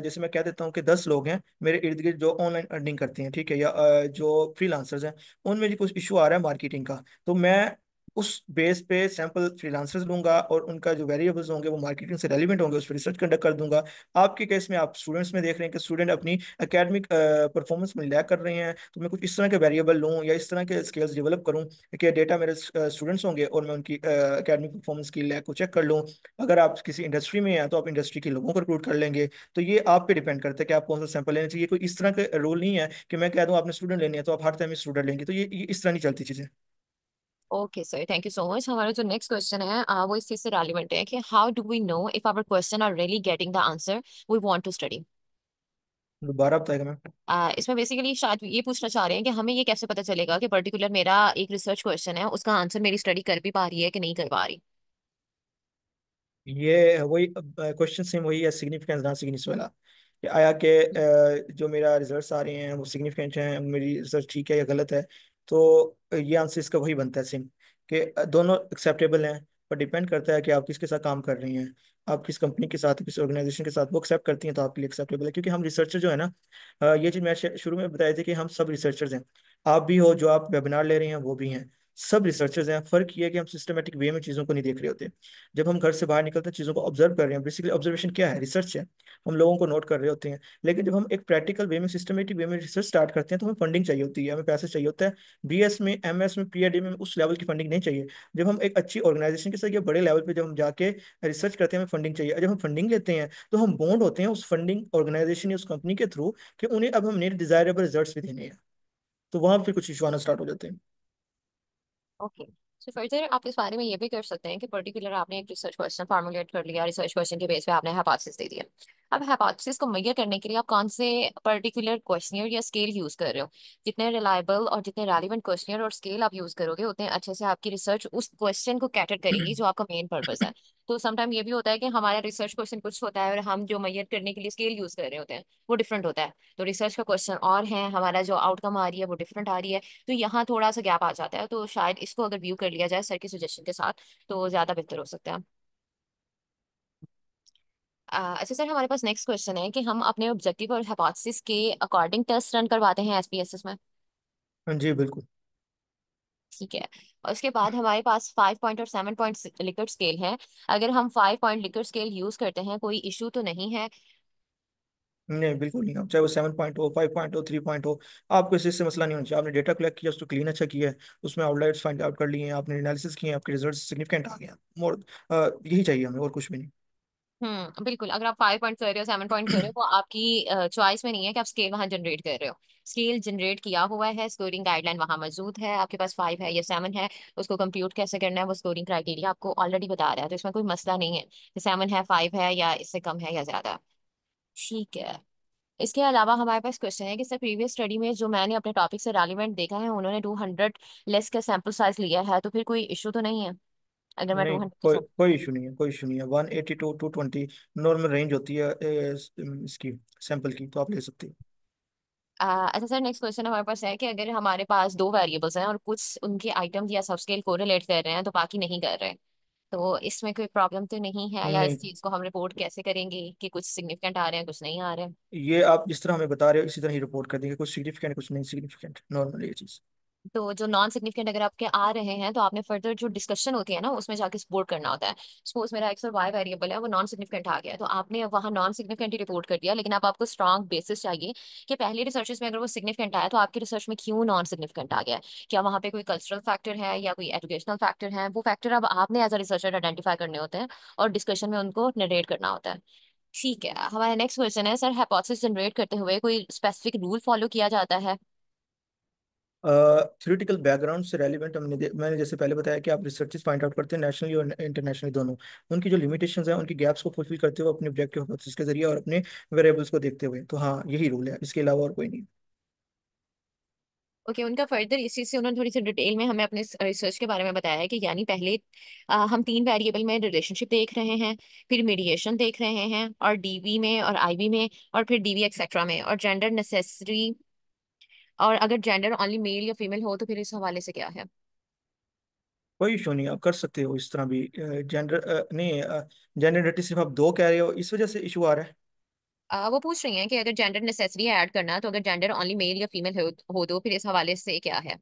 जैसे मैं कह देता हूँ कि 10 लोग हैं मेरे इर्द गिर्द जो ऑनलाइन अर्निंग करते हैं, ठीक है, या जो फ्रीलांसर्स हैं, उनमें भी कुछ इशू आ रहा है मार्केटिंग का, तो मैं उस बेस पे सैंपल फ्रीलांसर्स लूंगा और उनका जो वेरिएबल्स होंगे वो मार्केटिंग से रेलिवेंट होंगे, उस पर रिसर्च कंडक्ट कर दूंगा। आपके केस में आप स्टूडेंट्स में देख रहे हैं कि स्टूडेंट अपनी एकेडमिक परफॉर्मेंस में लैग कर रहे हैं, तो मैं कुछ इस तरह के वेरिएबल लूँ या इस तरह के स्किल्स डेवलप करूँ कि डेटा मेरे स्टूडेंट्स होंगे और मैं उनकी एकेडमिक परफॉर्मेंस की लैग को चेक कर लूँ। अगर आप किसी इंडस्ट्री में हैं तो आप इंडस्ट्री के लोगों को रिक्रूट कर लेंगे। तो ये आप पे डिपेंड करता है कि आप कौन सा सैंपल लेना चाहिए। कोई इस तरह का रूल नहीं है कि मैं कह दूँ आपने स्टूडेंट लेने हैं तो आप हर टाइम स्टूडेंट लेंगे, तो ये इस तरह नहीं चलती चीज़ें। Okay sir, thank you so much. हमारा जो नेक्स्ट क्वेश्चन है वो इस चीज से रेलिवेंट है कि how do we know if our question are really getting the answer we want to study. दोबारा बताएगा मैम। इसमें बेसिकली शायद ये पूछना चाह रहे हैं कि हमें ये कैसे पता चलेगा कि पर्टिकुलर मेरा एक रिसर्च क्वेश्चन है उसका आंसर मेरी स्टडी कर भी पा रही है कि नहीं कर पा रही। ये वही क्वेश्चन सेम वही है, सिग्निफिकेंस ना सिग्निफिकेंस वाला, कि आया कि जो मेरा रिजल्ट्स आ रहे हैं वो सिग्निफिकेंट हैं, मेरी रिसर्च ठीक है या गलत है। तो ये आंसर इसका वही बनता है सेम, कि दोनों एक्सेप्टेबल हैं, पर डिपेंड करता है कि आप किसके साथ काम कर रही हैं, आप किस कंपनी के साथ, किस ऑर्गेनाइजेशन के साथ वो एक्सेप्ट करती हैं तो आपके लिए एक्सेप्टेबल है। क्योंकि हम रिसर्चर जो है ना, ये चीज़ मैं शुरू में बताया था कि हम सब रिसर्चर्स हैं। आप भी हो, जो आप वेबिनार ले रहे हैं वो भी हैं, सब रिसर्चर्स हैं। फर्क ये है कि हम सिस्टमेटिक वे में चीज़ों को नहीं देख रहे होते। जब हम घर से बाहर निकलते हैं चीज़ों को ऑब्जर्व कर रहे हैं, बेसिकली ऑब्जर्वेशन क्या है, रिसर्च है, हम लोगों को नोट कर रहे होते हैं। लेकिन जब हम एक प्रैक्टिकल वे में, सिस्टमेटिक वे में रिसर्च स्टार्ट करते हैं तो हमें फंडिंग चाहिए होती है, हमें पैसे चाहिए होता है। बीएस में, एमएस में, पीएचडी में उस लेवल की फंडिंग नहीं चाहिए। जब हम एक अच्छी ऑर्गेनाइजेशन के साथ या बड़े लेवल पे जब हम जाके रिसर्च करते हैं हमें फंडिंग चाहिए। जब हम फंडिंग लेते हैं तो हम बॉन्ड होते हैं उस फंडिंग ऑर्गेनाइजेशन या उस कंपनी के थ्रू कि उन्हें अब हमने डिजायरेबल रिजल्ट्स भी देने हैं। तो वहां फिर कुछ इशू आना स्टार्ट हो जाते हैं। ओके, सो फर्दर आप इस बारे में ये भी कर सकते हैं कि पर्टिकुलर आपने एक रिसर्च क्वेश्चन फॉर्मुलेट कर लिया, रिसर्च क्वेश्चन के बेस पे आपने हाइपोथेसिस दे दिया। अब हाइपोथेसिस को मेजर करने के लिए आप कौन से पर्टिकुलर क्वेश्चनियर या स्केल यूज कर रहे हो। जितने रिलायबल और जितने रेलिवेंट क्वेश्चनियर और स्केल आप यूज करोगे उतने अच्छे से आपकी रिसर्च उस क्वेश्चन को कैटर करेगी जो आपका मेन पर्पस है। तो समटाइम ये भी होता है कि हमारा रिसर्च क्वेश्चन कुछ होता है और हम जो मेजर करने के लिए स्केल यूज कर रहे होते हैं वो डिफरेंट होता है। तो रिसर्च का क्वेश्चन और है, हमारा जो आउटकम आ रही है वो डिफरेंट आ रही है। तो यहाँ थोड़ा सा गैप आ जाता है, तो शायद इसको अगर व्यू कर लिया जाए सर के सजेशन के साथ तो ज्यादा बेहतर हो सकता है। अच्छा सर, हमारे पास नेक्स्ट क्वेश्चन है कि हम अपने ऑब्जेक्टिव और हाइपोथेसिस के अकॉर्डिंग टेस्ट रन करवाते हैं एसपीएसएस में। हाँ जी बिल्कुल। ठीक है। और उसके बाद हमारे पास 5 पॉइंट और 7 पॉइंट लिकर्ट स्केल है। अगर हम 5 पॉइंट लिकर्ट स्केल यूज करते हैं कोई इशू तो नहीं है। नहीं बिल्कुल नहीं, आप चाहे वो 7 पॉइंट हो, 5 पॉइंट हो, 3 पॉइंट हो, आपको इससे मसला नहीं होना चाहिए। आपने डेटा कलेक्ट किया, उसको क्लीन अच्छा किया है, उसमें आउटलायर्स फाइंड आउट कर लिए हैं, आपने एनालिसिस किए हैं, आपके रिजल्ट सिग्निफिकेंट आ गए हैं, मोर यही चाहिए हमें और कुछ भी नहीं। बिल्कुल। अगर आप 5 पॉइंट कर रहे हो, 7 पॉइंट कर रहे हो, वो आपकी चॉइस में नहीं है कि आप स्केल वहां जनरेट कर रहे हो। स्केल जनरेट किया हुआ है, स्कोरिंग गाइडलाइन वहां मौजूद है, आपके पास 5 है या 7 है, उसको कंप्यूट कैसे करना है वो स्कोरिंग क्राइटेरिया आपको ऑलरेडी बता रहा है, तो इसमें कोई मसला नहीं है कि 7 है, 5 है या इससे कम है या ज्यादा। ठीक है। इसके अलावा हमारे पास क्वेश्चन है कि सर प्रीवियस स्टडी में जो मैंने अपने टॉपिक से रेलिवेंट देखा है उन्होंने 200 लेस का सैंपल साइज लिया है, तो फिर कोई इशू तो नहीं है अगर मैं नहीं, 200 के कोई साथ। कोई इशू नहीं है, कोई इशू नहीं है। 180 to 220 नॉर्मल रेंज होती है इसकी सैंपल की, तो आप ले सकते हो। अच्छा सर, नेक्स्ट क्वेश्चन हमारे पास है कि अगर हमारे पास दो वेरिएबल्स हैं और कुछ उनके आइटम या सब स्केल कोरिलेट कर रहे हैं तो बाकी नहीं कर रहे हैं, तो इसमें कोई प्रॉब्लम तो नहीं है, या इस नहीं, चीज को हम रिपोर्ट कैसे करेंगे कि कुछ सिग्निफिकेंट आ रहे हैं कुछ नहीं आ रहे हैं। ये आप जिस तरह हमें बता रहे हो इसी तरह ही रिपोर्ट कर देंगे, कुछ सिग्निफिकेंट कुछ नहीं सिग्निफिकेंट, नॉर्मल ये चीज़। तो जो नॉन सिग्निफिकेंट अगर आपके आ रहे हैं तो आपने फर्दर जो डिस्कशन होती है ना उसमें जाके सपोर्ट करना होता है। सपोज मेरा एक्स और वाई वेरिएबल है वो नॉन सिग्निफिकेंट आ गया, तो आपने अब वहाँ नॉन सिग्निफिकेंट ही रिपोर्ट कर दिया, लेकिन अब आपको स्ट्रॉन्ग बेसिस चाहिए कि पहले रिसर्चेस में अगर वो सिग्निफिकेंट आया तो आपकी रिसर्च में क्यों नॉन सिग्निफिकेंट आ गया है। क्या वहाँ पे कोई कल्चरल फैक्टर है या कोई एजुकेशनल फैक्टर है, वो फैक्टर अब आपने एज अ रिसर्चर आइडेंटिफाई करने होते हैं और डिस्कशन में उनको नरेट करना होता है। ठीक है। हमारा नेक्स्ट क्वेश्चन है सर, हाइपोथेसिस जनरेट करते हुए कोई स्पेसिफिक रूल फॉलो किया जाता है। थ्योरेटिकल बैकग्राउंड से रेलिवेंट मैंने जैसे पहले बताया कि आप रिसर्चेस फाइंड आउट करते हैं नेशनली और इंटरनेशनली दोनों, उनकी जो लिमिटेशंस हैं उनकी गैप्स को फुलफिल करते हुए अपने ऑब्जेक्टिव हाइपोथेसिस के जरिए और अपने वेरिएबल्स को देखते हुए, तो हाँ यही रूल है, इसके अलावा और कोई नहीं। ओके, उनका फर्दर इस चीज से उन्होंने थोड़ी सी डिटेल में हमें अपने रिसर्च के बारे में बताया है कि यानी पहले हम 3 वेरिएबल में रिलेशनशिप देख रहे हैं, फिर मीडिएशन देख रहे हैं, और डीवी में और आईवी में, और फिर डीवी एक्सेट्रा में, और जेंडर नेसेसरी, और अगर जेंडर ओनली मेल या फीमेल हो तो फिर इस हवाले से क्या है। कोई इशू नहीं, आप कर सकते हो इस तरह भी। जेंडर नहीं, जेंडर आइडेंटिटी सिर्फ आप दो कह रहे हो, इस वजह से इशू आ रहा है। वो पूछ रही हैं कि अगर जेंडर नेसेसरी है ऐड करना, तो अगर जेंडर ओनली मेल या फीमेल हो तो फिर इस हवाले से क्या है?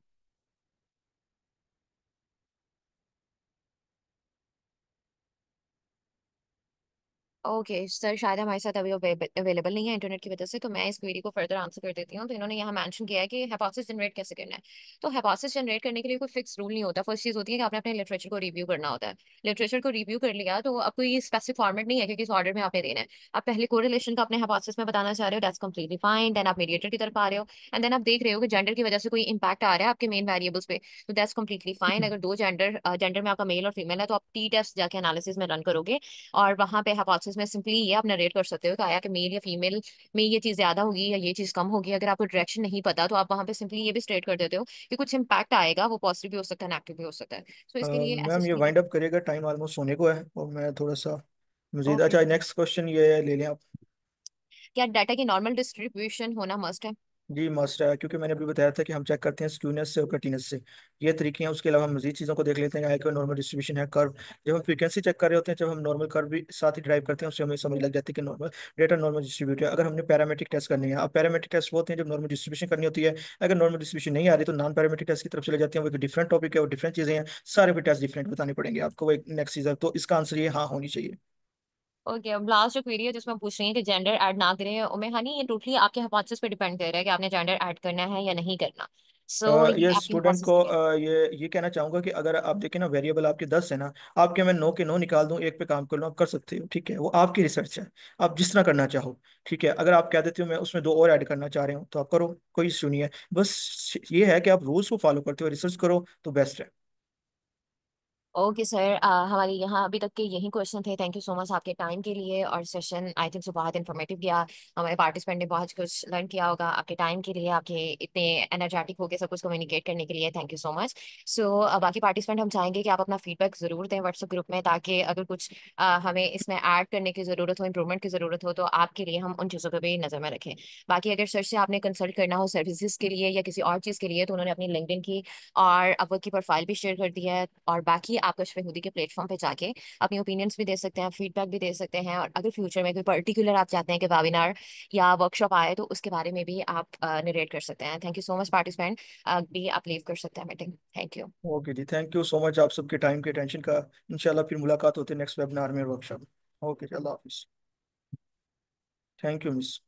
ओके सर, शायद हमारे साथ अभी अवेलेबल नहीं है इंटरनेट की वजह से, तो मैं इस क्वेरी को फर्दर आंसर कर देती हूँ। तो इन्होंने यहाँ मेंशन किया है कि हाइपोथेसिस जनरेट कैसे करना है। तो हाइपोथेसिस जनरेट करने के लिए कोई फिक्स रूल नहीं होता। फर्स्ट चीज होती है कि आपने अपने लिटरेचर को रिव्यू करना होता है। लिटरेचर को रिव्यू कर लिया तो अब कोई स्पेसिफिक फॉर्मेट नहीं है कि किस ऑर्डर में आपने देना है। आप पहले कोरिलेशन का अपने हाइपोथेसिस में बताना चाह रहे हो, दैट्स कंप्लीटली फाइन। देन आप मीडिएटर की तरफ आ रहे हो, एंड देन आप देख रहे हो कि जेंडर की वजह से कोई इंपैक्ट आ रहा है आपके मेन वेरिएबल्स पे, तो दैट्स कंप्लीटली फाइन। अगर दो जेंडर में आपका मेल और फीमेल है, तो आप टी टेस्ट जाके एनालिसिस में रन करोगे, और वहां पे हाइपोथेसिस में सिंपली ये आप नरेट कर सकते हो कि आया कि मेल या फीमेल में ये चीज ज्यादा होगी या ये चीज कम होगी। अगर आपको डायरेक्शन नहीं पता, तो आप वहां पे सिंपली ये भी स्टेट कर देते हो कि कुछ इंपैक्ट आएगा, वो पॉजिटिव भी हो सकता है, नेगेटिव भी हो सकता है। तो इसके लिए ऐसे मैम ये स्क्रीनिंग। वाइंड अप करिएगा, टाइम ऑलमोस्ट होने को है, और मैं थोड़ा सा मजीद, ओके, अच्छा नेक्स्ट क्वेश्चन ये ले लें आप। क्या डाटा की नॉर्मल डिस्ट्रीब्यूशन होना मस्ट है? जी मस्ट है, क्योंकि मैंने अभी बताया था कि हम चेक करते हैं स्क्यूनेस से और कटीनेस से, ये तरीके हैं। उसके अलावा हम मजीद चीज़ों को देख लेते हैं कि नॉर्मल डिस्ट्रीब्यूशन है, कर्व। जब हम फ्रीक्वेंसी चेक कर रहे होते हैं, जब हम नॉर्मल कर्व भी साथ ही ड्राइव करते हैं, उससे हमें समझ लग जाती है कि नॉर्मल डेटा नॉर्मल डिस्ट्रीब्यूट है। अगर हमने पैरामेट्रिक टेस्ट करनी है, अब पैरामेट्रिक टेस्ट वो होते हैं जब नॉर्मल डिस्ट्रीब्यूशन करनी होती है। अगर नॉर्मल डिस्ट्रीब्यूशन नहीं आ रही, तो नॉन पैरामेट्रिक टेस्ट की तरफ चले जाते हैं, वो एक डिफरेंट टॉपिक है, वो डिफरेंट चीज़ें हैं, सारे भी टेस्ट डिफरेंट बताने पड़ेंगे आपको, वो एक नेक्स्ट चीज़ है। तो इसका आंसर ये हाँ होनी चाहिए। ओके, अब लास्ट जो क्वेरी है जिसमें हम पूछ रही हैं कि जेंडर ऐड ना करें, उमे हनी, ये टोटली आपके हाइपोथेसिस पे डिपेंड कर रहा है कि आपने जेंडर ऐड करना है या नहीं करना। सो ये ये आपकी स्टूडेंट हाइपोथेसिस को पे है। ये कहना चाहूंगा कि अगर आप देखें ना, वेरिएबल आपके 10 है ना, आपके मैं 9 के 9 निकाल दूं, एक पे काम कर लूं, आप कर सकते हो, ठीक है, वो आपकी रिसर्च है, आप जिस तरह करना चाहो। ठीक है, अगर आप कह देते हो मैं उसमें दो और ऐड करना चाह रहे हो, तो आप करो, कोई इशू नहीं है। बस ये है कि आप रूल्स को फॉलो करते हो, रिसर्च करो तो बेस्ट है। ओके सर, हमारे यहाँ अभी तक के यही क्वेश्चन थे। थैंक यू सो मच आपके टाइम के लिए, और सेशन आई थिंक सो बहुत इन्फॉर्मेटिव गया। हमारे पार्टिसिपेंट ने बहुत कुछ लर्न किया होगा। आपके टाइम के लिए, आपके इतने एनर्जेटिक होकर सब कुछ कम्युनिकेट करने के लिए थैंक यू सो मच। सो बाकी पार्टिसिपेंट, हम चाहेंगे कि आप अपना फीडबैक ज़रूर दें व्हाट्सएप ग्रुप में, ताकि अगर कुछ हमें इसमें ऐड करने की ज़रूरत हो, इंप्रूवमेंट की ज़रूरत हो, तो आपके लिए हम उन चीज़ों को भी नज़र में रखें। बाकी अगर सर से आपने कंसल्ट करना हो सर्विसेज के लिए या किसी और चीज़ के लिए, तो उन्होंने अपनी लिंक्डइन की और अपवर्क की प्रोफाइल भी शेयर कर दी है। और बाकी आप कश्फ हुदी के प्लेटफॉर्म पे जाके अपनी ओपिनियंस भी दे सकते हैं, फीडबैक भी दे सकते हैं, और अगर फ्यूचर में कोई पर्टिकुलर आप चाहते हैं कि वेबिनार या वर्कशॉप आए, तो उसके बारे में भी आप नरेट कर सकते हैं। Thank you so much participant, भी आप लीव कर सकते हैं मीटिंग। Thank you. ओके जी, थैंक यू सो मच आप सबके टाइम के टेंशन का। इंशाल्लाह फिर मुलाकात होती है नेक्स्ट वेबिनार में, workshop. Okay, Allah Hafiz. Thank you miss.